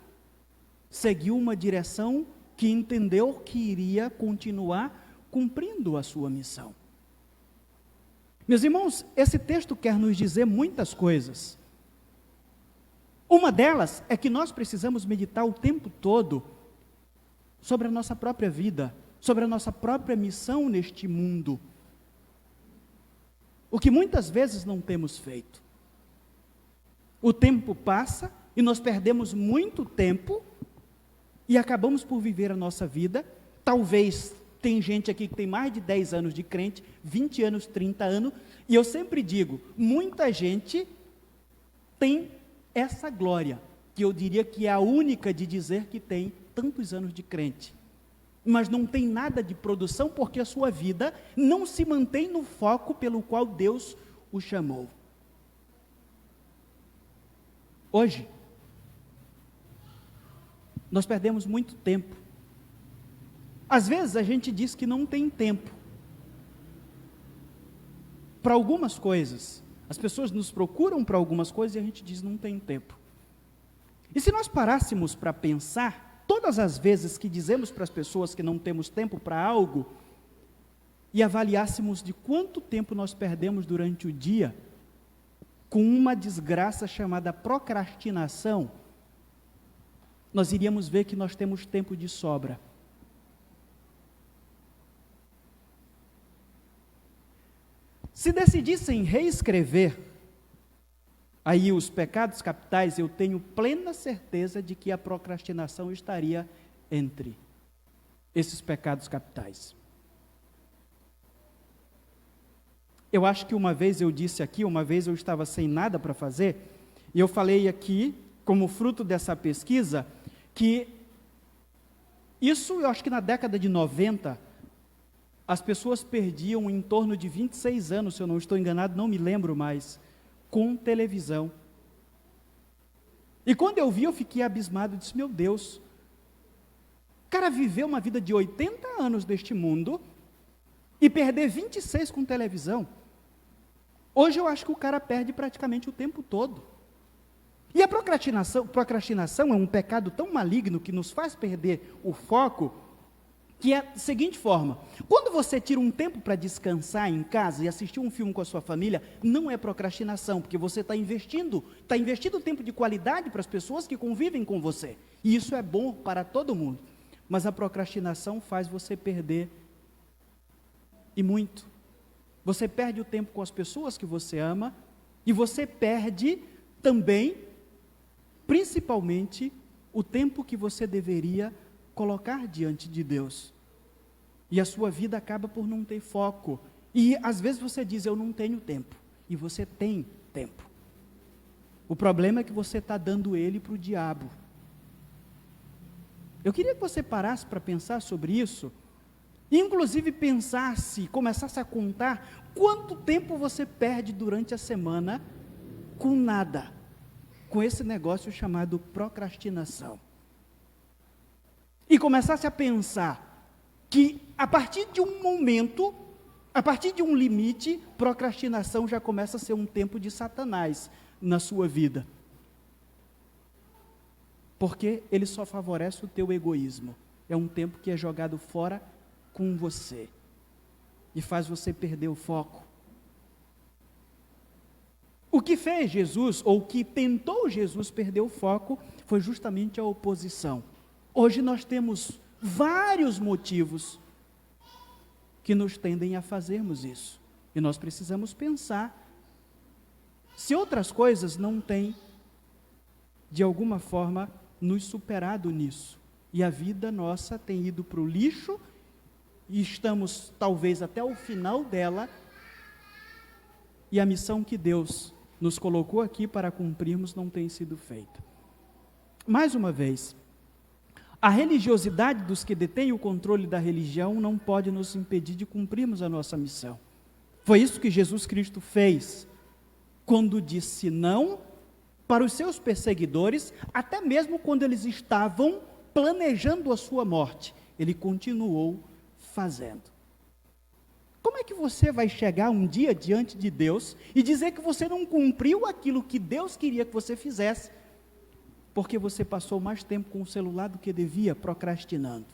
seguiu uma direção que entendeu que iria continuar cumprindo a sua missão. Meus irmãos, esse texto quer nos dizer muitas coisas. Uma delas é que nós precisamos meditar o tempo todo sobre a nossa própria vida, sobre a nossa própria missão neste mundo. O que muitas vezes não temos feito. O tempo passa e nós perdemos muito tempo e acabamos por viver a nossa vida. Talvez tem gente aqui que tem mais de 10 anos de crente, 20 anos, 30 anos, e eu sempre digo, muita gente tem essa glória, que eu diria que é a única de dizer que tem tantos anos de crente, mas não tem nada de produção, porque a sua vida não se mantém no foco pelo qual Deus o chamou. Hoje, nós perdemos muito tempo. Às vezes a gente diz que não tem tempo para algumas coisas. As pessoas nos procuram para algumas coisas e a gente diz não tem tempo. E se nós parássemos para pensar, todas as vezes que dizemos para as pessoas que não temos tempo para algo, e avaliássemos de quanto tempo nós perdemos durante o dia com uma desgraça chamada procrastinação, nós iríamos ver que nós temos tempo de sobra. Se decidissem reescrever aí os pecados capitais, eu tenho plena certeza de que a procrastinação estaria entre esses pecados capitais. Eu acho que uma vez eu disse aqui, uma vez eu estava sem nada para fazer, e eu falei aqui, como fruto dessa pesquisa, que isso, eu acho que na década de 90, as pessoas perdiam em torno de 26 anos, se eu não estou enganado, não me lembro mais, com televisão. E quando eu vi, eu fiquei abismado, disse, meu Deus, o cara viveu uma vida de 80 anos neste mundo e perder 26 com televisão. Hoje eu acho que o cara perde praticamente o tempo todo. E a procrastinação é um pecado tão maligno que nos faz perder o foco, que é da seguinte forma: quando você tira um tempo para descansar em casa e assistir um filme com a sua família, não é procrastinação, porque você está investindo tempo de qualidade para as pessoas que convivem com você, e isso é bom para todo mundo. Mas a procrastinação faz você perder, e muito. Você perde o tempo com as pessoas que você ama, e você perde também, principalmente, o tempo que você deveria colocar diante de Deus. E a sua vida acaba por não ter foco. E às vezes você diz, eu não tenho tempo. E você tem tempo. O problema é que você está dando ele para o diabo. Eu queria que você parasse para pensar sobre isso, e inclusive pensasse, começasse a contar quanto tempo você perde durante a semana com nada, com esse negócio chamado procrastinação. E começasse a pensar que a partir de um momento, a partir de um limite, procrastinação já começa a ser um tempo de Satanás na sua vida. Porque ele só favorece o teu egoísmo. É um tempo que é jogado fora com você e faz você perder o foco. O que fez Jesus, ou o que tentou Jesus perder o foco, foi justamente a oposição. Hoje nós temos vários motivos que nos tendem a fazermos isso. E nós precisamos pensar se outras coisas não têm, de alguma forma, nos superado nisso. E a vida nossa tem ido para o lixo, e estamos talvez até o final dela, e a missão que Deus nos colocou aqui para cumprirmos não tem sido feita. Mais uma vez, a religiosidade dos que detêm o controle da religião não pode nos impedir de cumprirmos a nossa missão. Foi isso que Jesus Cristo fez, quando disse não para os seus perseguidores, até mesmo quando eles estavam planejando a sua morte, ele continuou fazendo. Como é que você vai chegar um dia diante de Deus e dizer que você não cumpriu aquilo que Deus queria que você fizesse, porque você passou mais tempo com o celular do que devia, procrastinando?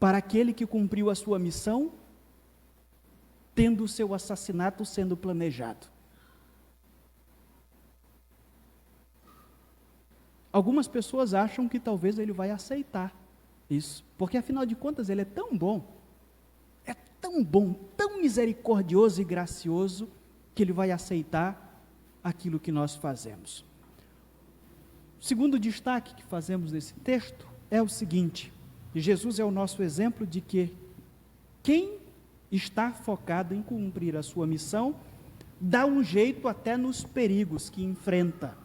Para aquele que cumpriu a sua missão, tendo o seu assassinato sendo planejado. Algumas pessoas acham que talvez ele vai aceitar isso, porque afinal de contas ele é tão bom, tão misericordioso e gracioso, que ele vai aceitar aquilo que nós fazemos. segundo destaque que fazemos nesse texto é o seguinte: Jesus é o nosso exemplo de que quem está focado em cumprir a sua missão dá um jeito até nos perigos que enfrenta.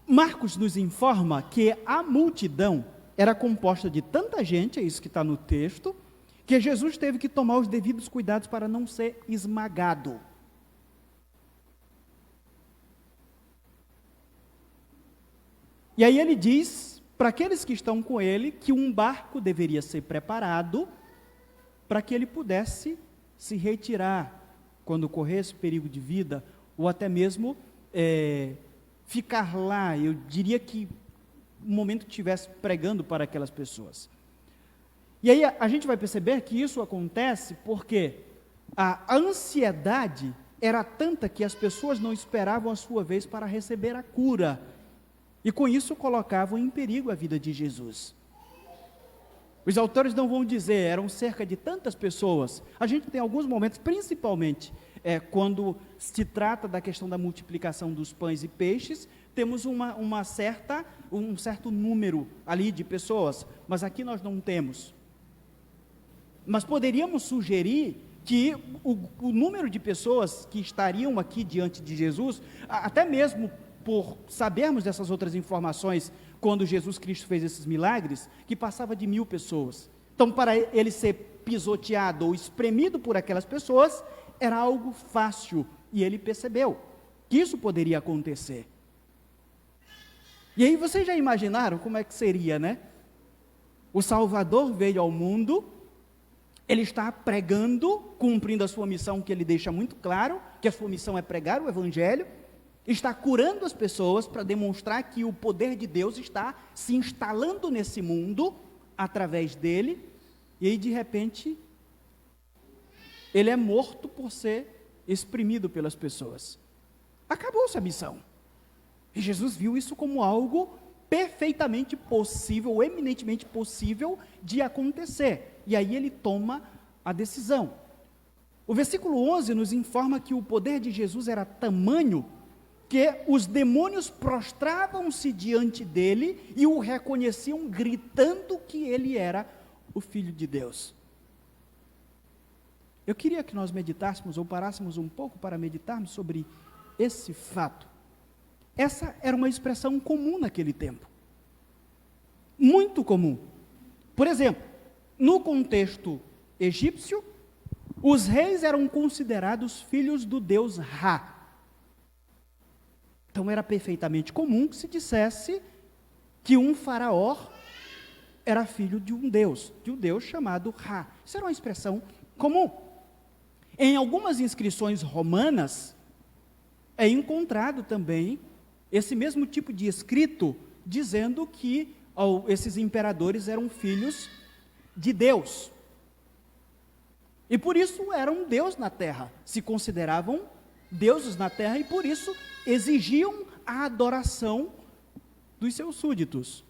Marcos nos informa que a multidão era composta de tanta gente, é isso que está no texto, que Jesus teve que tomar os devidos cuidados para não ser esmagado. E aí ele diz para aqueles que estão com ele que um barco deveria ser preparado para que ele pudesse se retirar quando corresse perigo de vida, ou até mesmo ficar lá, eu diria que no momento que estivesse pregando para aquelas pessoas. E aí a gente vai perceber que isso acontece porque a ansiedade era tanta que as pessoas não esperavam a sua vez para receber a cura, e com isso colocavam em perigo a vida de Jesus. Os autores não vão dizer, eram cerca de tantas pessoas. A gente tem alguns momentos, principalmente quando se trata da questão da multiplicação dos pães e peixes, temos um certo número ali de pessoas, mas aqui nós não temos. Mas poderíamos sugerir que o número de pessoas que estariam aqui diante de Jesus, até mesmo por sabermos dessas outras informações, quando Jesus Cristo fez esses milagres, que passava de 1.000 pessoas. Então, para ele ser pisoteado ou espremido por aquelas pessoas, era algo fácil, e ele percebeu que isso poderia acontecer. E aí vocês já imaginaram como é que seria, né? O Salvador veio ao mundo, ele está pregando, cumprindo a sua missão, que ele deixa muito claro, que a sua missão é pregar o Evangelho, está curando as pessoas para demonstrar que o poder de Deus está se instalando nesse mundo, através dele, e aí de repente, ele é morto por ser exprimido pelas pessoas. Acabou-se a missão. E Jesus viu isso como algo perfeitamente possível, eminentemente possível de acontecer. E aí ele toma a decisão. O versículo 11 nos informa que o poder de Jesus era tamanho que os demônios prostravam-se diante dele e o reconheciam, gritando que ele era o Filho de Deus. Eu queria que nós meditássemos, ou parássemos um pouco para meditarmos sobre esse fato. Essa era uma expressão comum naquele tempo. Muito comum. Por exemplo, no contexto egípcio, os reis eram considerados filhos do deus Ra. Então era perfeitamente comum que se dissesse que um faraó era filho de um deus chamado Ra. Isso era uma expressão comum. Em algumas inscrições romanas, é encontrado também esse mesmo tipo de escrito, dizendo que esses imperadores eram filhos de Deus. E por isso eram Deus na terra, se consideravam deuses na terra, e por isso exigiam a adoração dos seus súditos.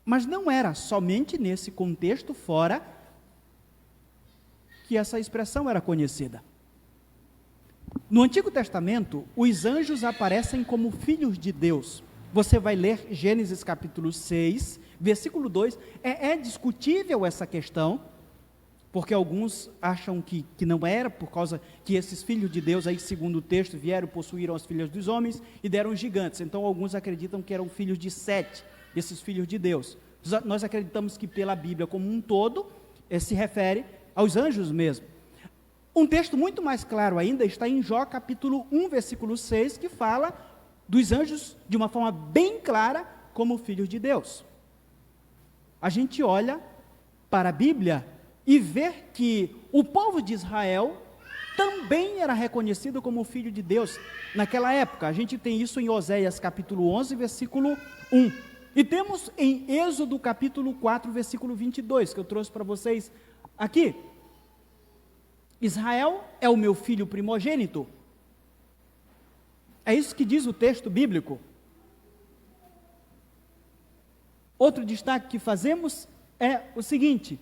Mas não era somente nesse contexto fora que essa expressão era conhecida. No Antigo Testamento, os anjos aparecem como filhos de Deus. Você vai ler Gênesis capítulo 6, versículo 2. É discutível essa questão, porque alguns acham que não era, por causa que esses filhos de Deus, aí segundo o texto, vieram, possuíram as filhas dos homens e deram gigantes. Então alguns acreditam que eram filhos de Sete, esses filhos de Deus. Nós acreditamos que pela Bíblia como um todo, se refere aos anjos mesmo. Um texto muito mais claro ainda está em Jó capítulo 1, versículo 6, que fala dos anjos de uma forma bem clara como filhos de Deus. A gente olha para a Bíblia e vê que o povo de Israel também era reconhecido como filho de Deus naquela época. A gente tem isso em Oséias capítulo 11, versículo 1. E temos em Êxodo capítulo 4, versículo 22, que eu trouxe para vocês aqui. Israel é o meu filho primogênito. É isso que diz o texto bíblico. Outro destaque que fazemos é o seguinte.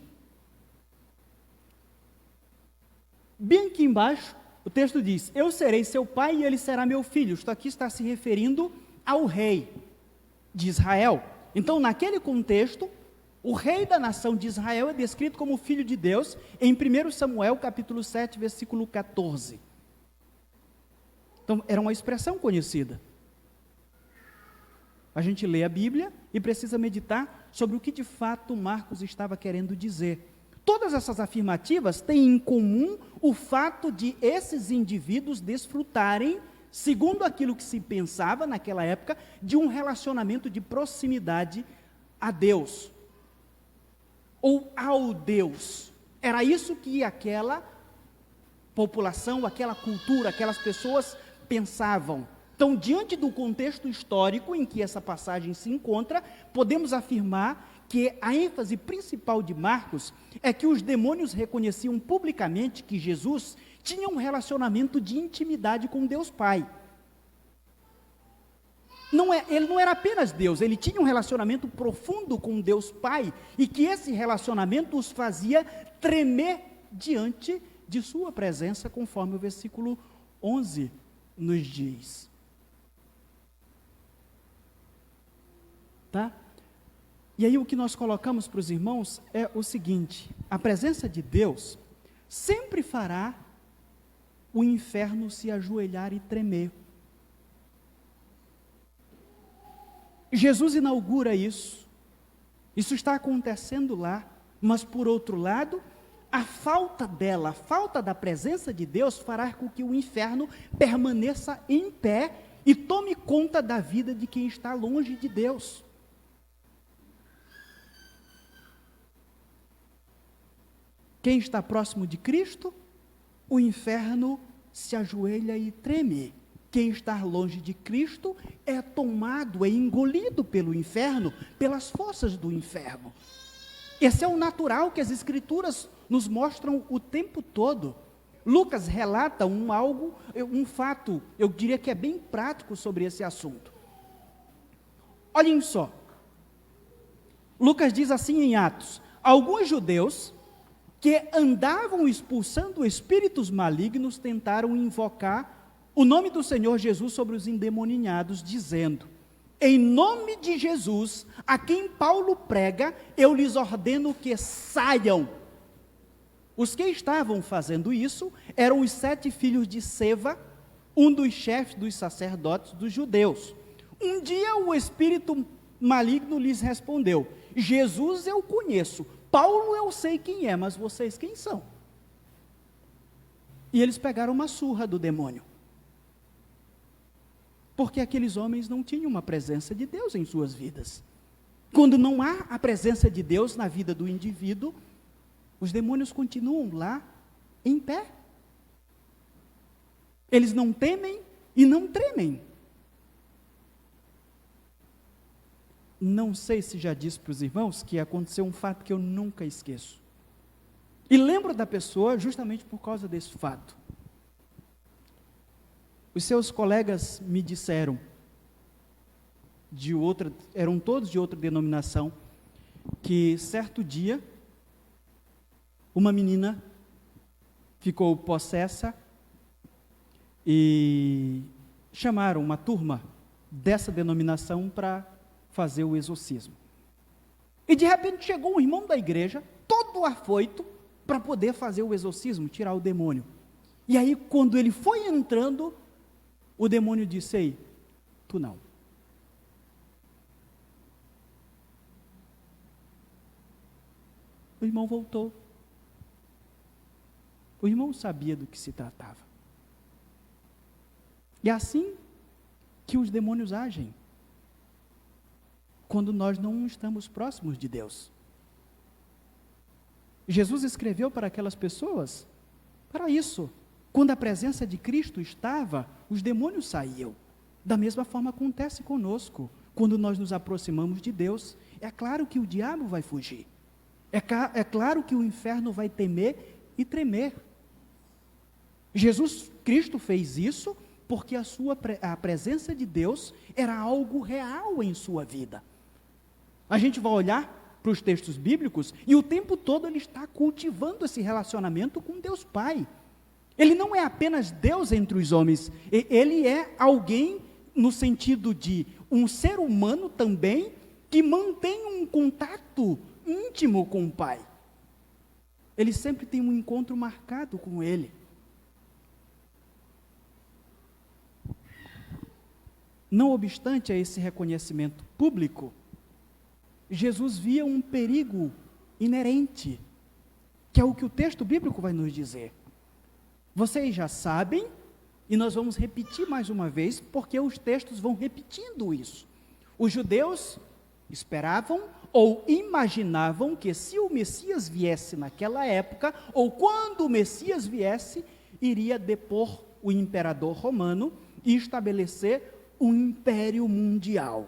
Bem aqui embaixo, O texto diz: eu serei seu pai e ele será meu filho. Isto aqui está se referindo ao rei de Israel. Então, naquele contexto, o rei da nação de Israel é descrito como filho de Deus em 1 Samuel capítulo 7, versículo 14. Então, era uma expressão conhecida. A gente lê a Bíblia e precisa meditar sobre o que de fato Marcos estava querendo dizer. Todas essas afirmativas têm em comum o fato de esses indivíduos desfrutarem, segundo aquilo que se pensava naquela época, de um relacionamento de proximidade a Deus, ou ao Deus. Era isso que aquela população, aquela cultura, aquelas pessoas pensavam. Então, diante do contexto histórico em que essa passagem se encontra, podemos afirmar que a ênfase principal de Marcos é que os demônios reconheciam publicamente que Jesus tinha um relacionamento de intimidade com Deus Pai. Ele não era apenas Deus, ele tinha um relacionamento profundo com Deus Pai, e que esse relacionamento os fazia tremer diante de sua presença, conforme o versículo 11 nos diz. Tá? E aí o que nós colocamos para os irmãos é o seguinte: a presença de Deus sempre fará o inferno se ajoelhar e tremer. Jesus inaugura isso. Isso está acontecendo lá, mas por outro lado, a falta dela, a falta da presença de Deus fará com que o inferno permaneça em pé e tome conta da vida de quem está longe de Deus. Quem está próximo de Cristo, o inferno se ajoelha e treme. Quem está longe de Cristo é tomado, é engolido pelo inferno, pelas forças do inferno. Esse é o natural que as Escrituras nos mostram o tempo todo. Lucas relata um fato, eu diria que é bem prático sobre esse assunto. Olhem só. Lucas diz assim em Atos: alguns judeus que andavam expulsando espíritos malignos tentaram invocar o nome do Senhor Jesus sobre os endemoniados, dizendo: em nome de Jesus, a quem Paulo prega, eu lhes ordeno que saiam. Os que estavam fazendo isso eram os 7 filhos de Seva, um dos chefes dos sacerdotes dos judeus. Um dia o espírito maligno lhes respondeu: Jesus eu conheço, Paulo eu sei quem é, mas vocês quem são? E eles pegaram uma surra do demônio. Porque aqueles homens não tinham uma presença de Deus em suas vidas. Quando não há a presença de Deus na vida do indivíduo, os demônios continuam lá, em pé. Eles não temem e não tremem. Não sei se já disse para os irmãos que aconteceu um fato que eu nunca esqueço. E lembro da pessoa justamente por causa desse fato. Os seus colegas me disseram, eram todos de outra denominação, que certo dia, uma menina ficou possessa e chamaram uma turma dessa denominação para fazer o exorcismo. E de repente chegou um irmão da igreja, todo afoito, para poder fazer o exorcismo, tirar o demônio. E aí, quando ele foi entrando, o demônio disse: ei, tu não. O irmão voltou. O irmão sabia do que se tratava. E é assim que os demônios agem, quando nós não estamos próximos de Deus. Jesus escreveu para aquelas pessoas para isso. Quando a presença de Cristo estava, os demônios saíam. Da mesma forma acontece conosco. Quando nós nos aproximamos de Deus, é claro que o diabo vai fugir. É claro que o inferno vai temer e tremer. Jesus Cristo fez isso porque a presença de Deus era algo real em sua vida. A gente vai olhar para os textos bíblicos e o tempo todo ele está cultivando esse relacionamento com Deus Pai. Ele não é apenas Deus entre os homens, ele é alguém no sentido de um ser humano também que mantém um contato íntimo com o Pai. Ele sempre tem um encontro marcado com Ele. Não obstante a esse reconhecimento público, Jesus via um perigo inerente, que é o que o texto bíblico vai nos dizer. Vocês já sabem, e nós vamos repetir mais uma vez, porque os textos vão repetindo isso. Os judeus esperavam ou imaginavam que se o Messias viesse naquela época, ou quando o Messias viesse, iria depor o imperador romano e estabelecer um império mundial.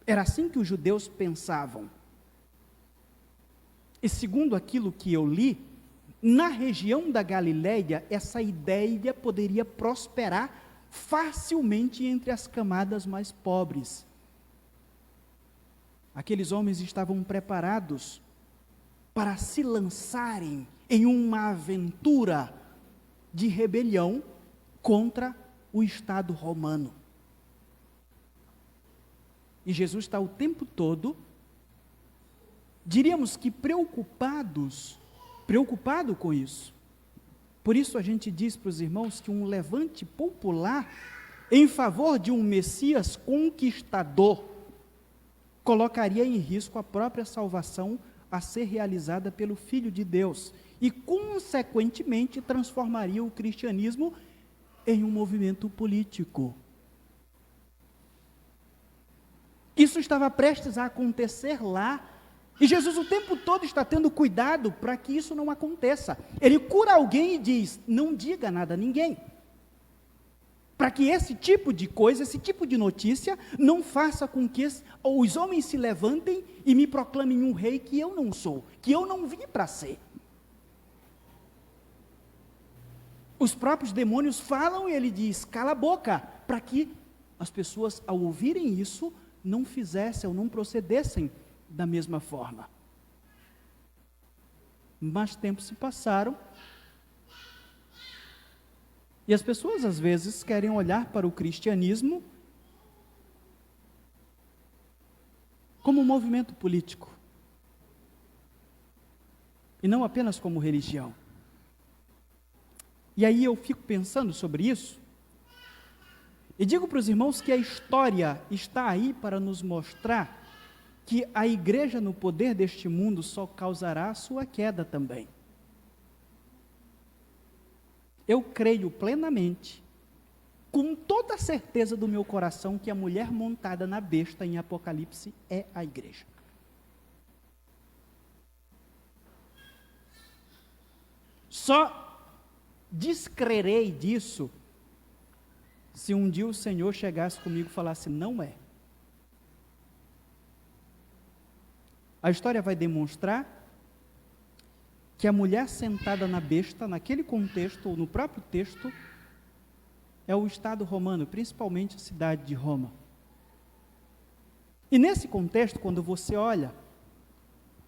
Era assim que os judeus pensavam. E segundo aquilo que eu li, na região da Galileia, essa ideia poderia prosperar facilmente entre as camadas mais pobres. Aqueles homens estavam preparados para se lançarem em uma aventura de rebelião contra o Estado romano. E Jesus está o tempo todo, diríamos que preocupado com isso. Por isso a gente diz para os irmãos que um levante popular em favor de um Messias conquistador colocaria em risco a própria salvação a ser realizada pelo Filho de Deus e, consequentemente, transformaria o cristianismo em um movimento político. Isso estava prestes a acontecer lá, e Jesus o tempo todo está tendo cuidado para que isso não aconteça. Ele cura alguém e diz, não diga nada a ninguém, para que esse tipo de coisa, esse tipo de notícia, não faça com que os homens se levantem e me proclamem um rei que eu não sou, que eu não vim para ser. Os próprios demônios falam e ele diz, cala a boca, para que as pessoas, ao ouvirem isso, não fizessem ou não procedessem da mesma forma. Mas tempos se passaram, e as pessoas às vezes querem olhar para o cristianismo como um movimento político, e não apenas como religião. E aí eu fico pensando sobre isso, e digo para os irmãos que a história está aí para nos mostrar que a igreja no poder deste mundo só causará a sua queda também. Eu creio plenamente, com toda a certeza do meu coração, que a mulher montada na besta em Apocalipse é a igreja. Só descrerei disso se um dia o Senhor chegasse comigo e falasse, não é. A história vai demonstrar que a mulher sentada na besta, naquele contexto, ou no próprio texto, é o Estado romano, principalmente a cidade de Roma. E nesse contexto, quando você olha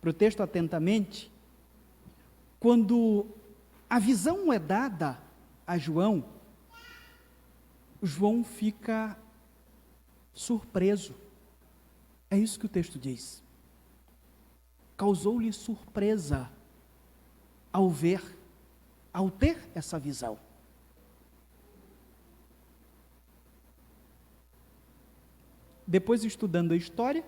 para o texto atentamente, quando a visão é dada a João, João fica surpreso. É isso que o texto diz. Causou-lhe surpresa ao ter essa visão. Depois, estudando a história,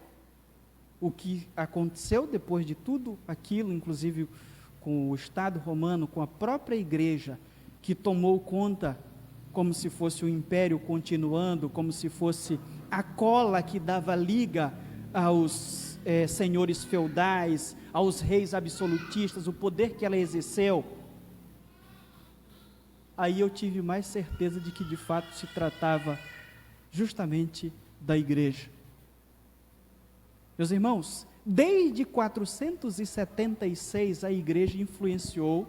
o que aconteceu depois de tudo aquilo, inclusive com o Estado romano, com a própria igreja, que tomou conta como se fosse o império continuando, como se fosse a cola que dava liga aos senhores feudais, aos reis absolutistas, o poder que ela exerceu. Aí eu tive mais certeza de que de fato se tratava justamente da igreja. Meus irmãos, desde 476 a igreja influenciou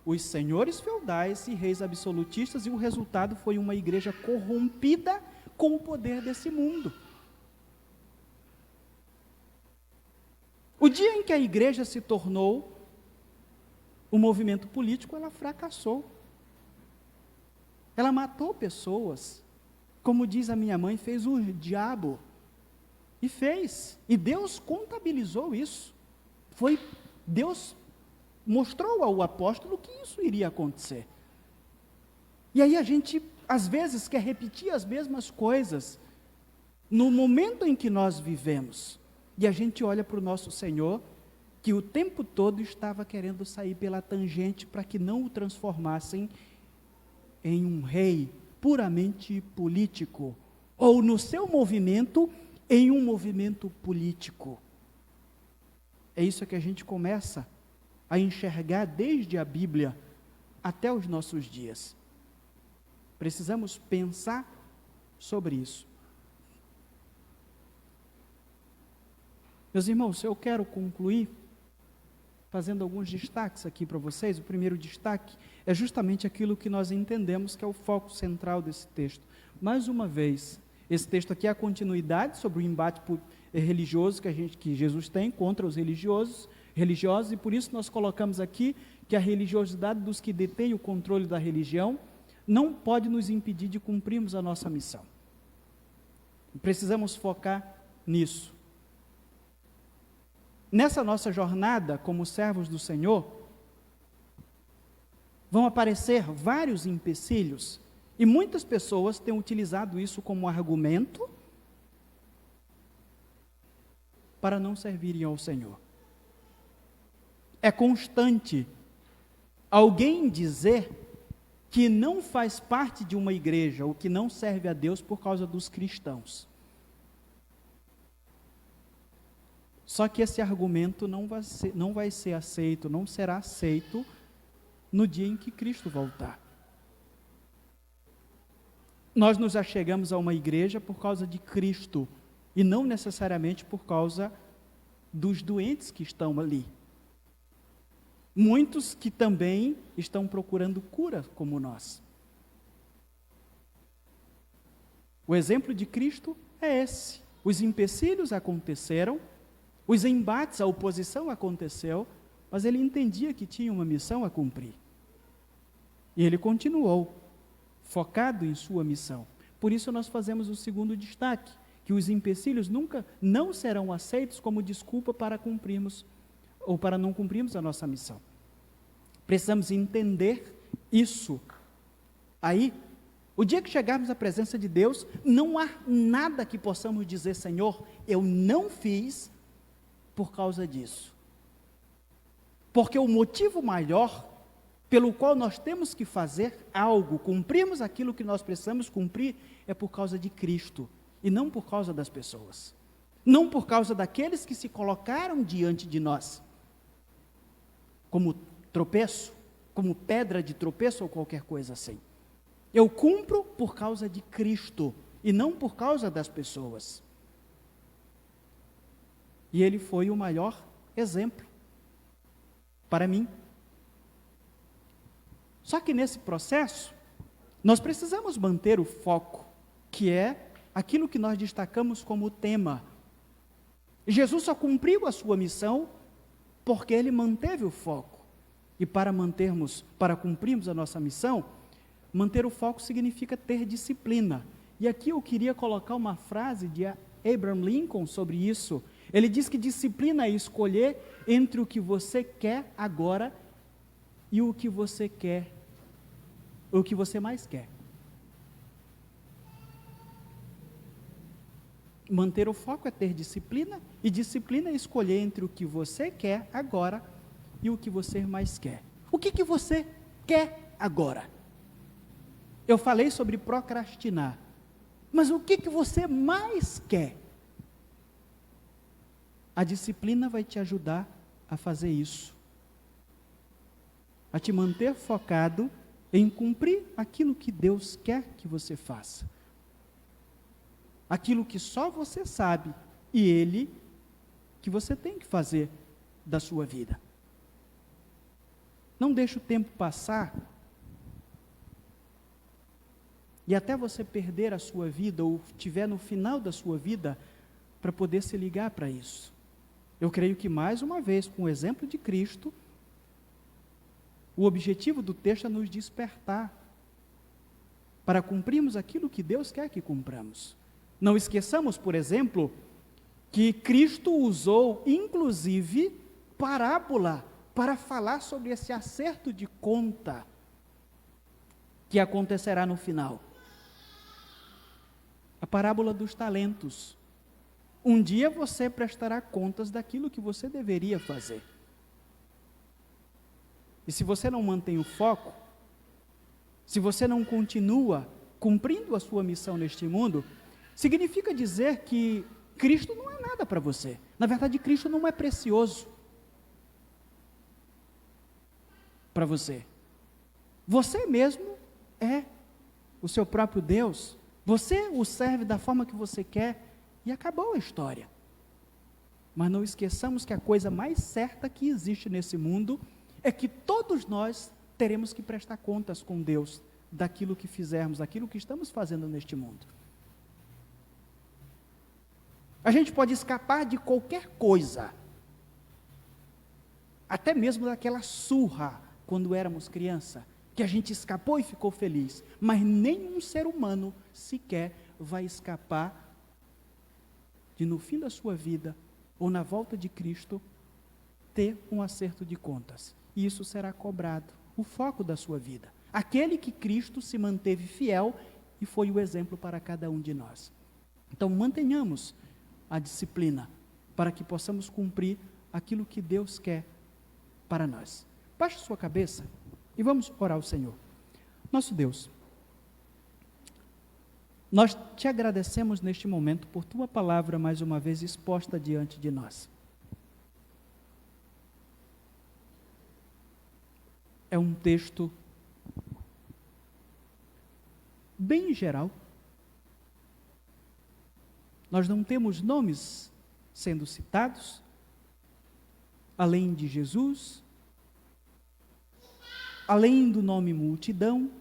os senhores feudais e reis absolutistas, e o resultado foi uma igreja corrompida com o poder desse mundo. O dia em que a igreja se tornou um movimento político, ela fracassou. Ela matou pessoas. Como diz a minha mãe, fez o diabo. E fez. E Deus contabilizou isso. Deus mostrou ao apóstolo que isso iria acontecer. E aí a gente, às vezes, quer repetir as mesmas coisas no momento em que nós vivemos. E a gente olha para o nosso Senhor, que o tempo todo estava querendo sair pela tangente para que não o transformassem em um rei puramente político, ou no seu movimento, em um movimento político. É isso que a gente começa a enxergar desde a Bíblia até os nossos dias. Precisamos pensar sobre isso. Meus irmãos, eu quero concluir fazendo alguns destaques aqui para vocês. O primeiro destaque é justamente aquilo que nós entendemos que é o foco central desse texto. Mais uma vez, esse texto aqui é a continuidade sobre o embate religioso que Jesus tem contra os religiosos, e por isso nós colocamos aqui que a religiosidade dos que detêm o controle da religião não pode nos impedir de cumprirmos a nossa missão. Precisamos focar nisso. Nessa nossa jornada como servos do Senhor, vão aparecer vários empecilhos, e muitas pessoas têm utilizado isso como argumento para não servirem ao Senhor. É constante alguém dizer que não faz parte de uma igreja, ou que não serve a Deus por causa dos cristãos. Só que esse argumento não vai ser aceito, não será aceito no dia em que Cristo voltar. Nós nos achegamos a uma igreja por causa de Cristo, e não necessariamente por causa dos doentes que estão ali. Muitos que também estão procurando cura como nós. O exemplo de Cristo é esse. Os empecilhos aconteceram, os embates, a oposição aconteceu, mas ele entendia que tinha uma missão a cumprir. E ele continuou, focado em sua missão. Por isso nós fazemos o segundo destaque, que os empecilhos nunca não serão aceitos como desculpa para cumprirmos, ou para não cumprirmos a nossa missão. Precisamos entender isso. Aí, o dia que chegarmos à presença de Deus, não há nada que possamos dizer, Senhor, eu não fiz por causa disso. Porque o motivo maior pelo qual nós temos que fazer algo, cumprirmos aquilo que nós precisamos cumprir, é por causa de Cristo, e não por causa das pessoas. Não por causa daqueles que se colocaram diante de nós, como tropeço, como pedra de tropeço ou qualquer coisa assim. Eu cumpro por causa de Cristo, e não por causa das pessoas. E ele foi o maior exemplo para mim. Só que nesse processo, nós precisamos manter o foco, que é aquilo que nós destacamos como tema. Jesus só cumpriu a sua missão porque ele manteve o foco. E para cumprirmos a nossa missão, manter o foco significa ter disciplina. E aqui eu queria colocar uma frase de Abraham Lincoln sobre isso. Ele diz que disciplina é escolher entre o que você quer agora e o que você quer, o que você mais quer. Manter o foco é ter disciplina, e disciplina é escolher entre o que você quer agora e o que você mais quer. O que você quer agora? Eu falei sobre procrastinar, mas o que você mais quer? A disciplina vai te ajudar a fazer isso, a te manter focado em cumprir aquilo que Deus quer que você faça, aquilo que só você sabe e Ele que você tem que fazer da sua vida. Não deixe o tempo passar e até você perder a sua vida ou estiver no final da sua vida para poder se ligar para isso. Eu creio que, mais uma vez, com o exemplo de Cristo, o objetivo do texto é nos despertar para cumprirmos aquilo que Deus quer que cumpramos. Não esqueçamos, por exemplo, que Cristo usou, inclusive, parábola para falar sobre esse acerto de conta que acontecerá no final. A parábola dos talentos. Um dia você prestará contas daquilo que você deveria fazer. E se você não mantém o foco, se você não continua cumprindo a sua missão neste mundo, significa dizer que Cristo não é nada para você. Na verdade, Cristo não é precioso para você. Você mesmo é o seu próprio Deus. Você o serve da forma que você quer e acabou a história. Mas não esqueçamos que a coisa mais certa que existe nesse mundo é que todos nós teremos que prestar contas com Deus daquilo que fizermos, daquilo que estamos fazendo neste mundo. A gente pode escapar de qualquer coisa, até mesmo daquela surra quando éramos criança, que a gente escapou e ficou feliz, mas nenhum ser humano sequer vai escapar de, no fim da sua vida, ou na volta de Cristo, ter um acerto de contas. E isso será cobrado, o foco da sua vida. Aquele que Cristo se manteve fiel e foi o exemplo para cada um de nós. Então, mantenhamos a disciplina para que possamos cumprir aquilo que Deus quer para nós. Baixe sua cabeça e vamos orar ao Senhor. Nosso Deus, nós te agradecemos neste momento por tua palavra mais uma vez exposta diante de nós. É um texto bem geral. Nós não temos nomes sendo citados, além de Jesus, além do nome multidão,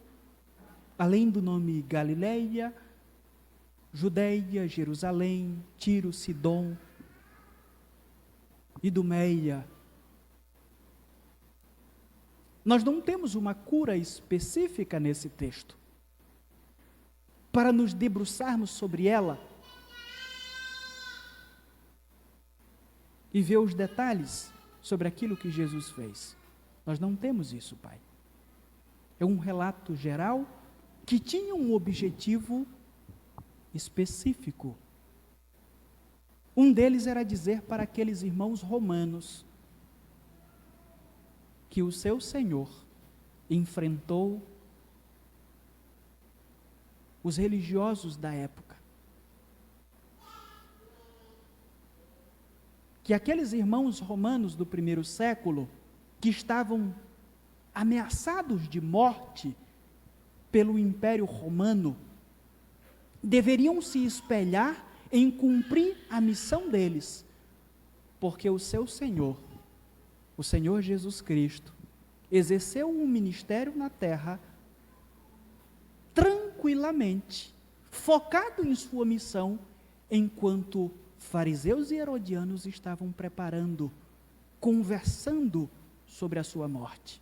além do nome Galileia, Judeia, Jerusalém, Tiro, Sidom, Idumeia. Nós não temos uma cura específica nesse texto. Para nos debruçarmos sobre ela e ver os detalhes sobre aquilo que Jesus fez. Nós não temos isso, Pai. É um relato geral que tinha um objetivo específico. Um deles era dizer para aqueles irmãos romanos que o seu Senhor enfrentou os religiosos da época. Que aqueles irmãos romanos do primeiro século, que estavam ameaçados de morte pelo Império Romano, deveriam se espelhar em cumprir a missão deles, porque o seu Senhor, o Senhor Jesus Cristo, exerceu um ministério na terra tranquilamente, focado em sua missão, enquanto fariseus e herodianos estavam preparando, conversando sobre a sua morte.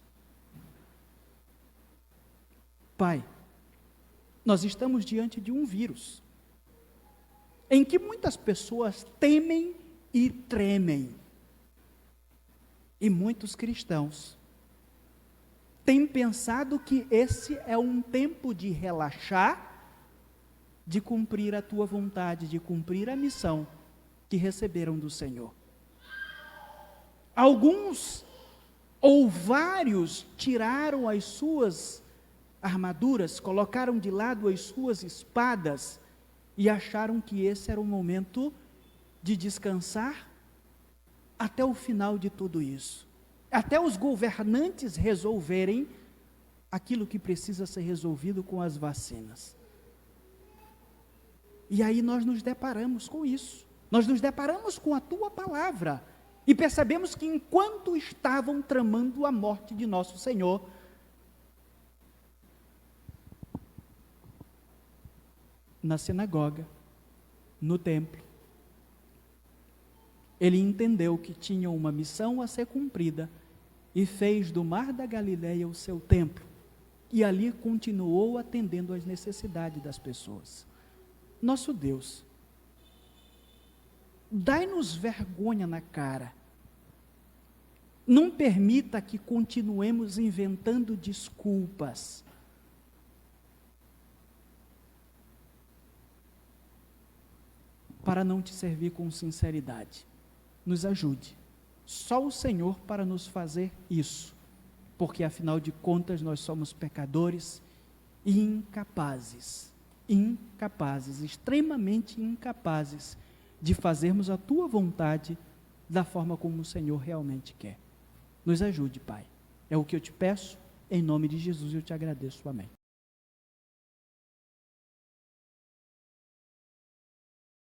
Pai, nós estamos diante de um vírus, em que muitas pessoas temem e tremem, e muitos cristãos têm pensado que esse é um tempo de relaxar, de cumprir a tua vontade, de cumprir a missão que receberam do Senhor. Alguns ou vários tiraram as suas armaduras, colocaram de lado as suas espadas e acharam que esse era o momento de descansar até o final de tudo isso. Até os governantes resolverem aquilo que precisa ser resolvido com as vacinas. E aí nós nos deparamos com isso. Nós nos deparamos com a tua palavra e percebemos que enquanto estavam tramando a morte de nosso Senhor, na sinagoga, no templo, ele entendeu que tinha uma missão a ser cumprida e fez do mar da Galileia o seu templo. e ali continuou atendendo às necessidades das pessoas. Nosso Deus, dai-nos vergonha na cara. Não permita que continuemos inventando desculpas. Para não te servir com sinceridade. Nos ajude. Só o Senhor para nos fazer isso. Porque afinal de contas nós somos pecadores e incapazes, extremamente incapazes de fazermos a tua vontade da forma como o Senhor realmente quer. Nos ajude, Pai. É o que eu te peço, em nome de Jesus eu te agradeço. Amém.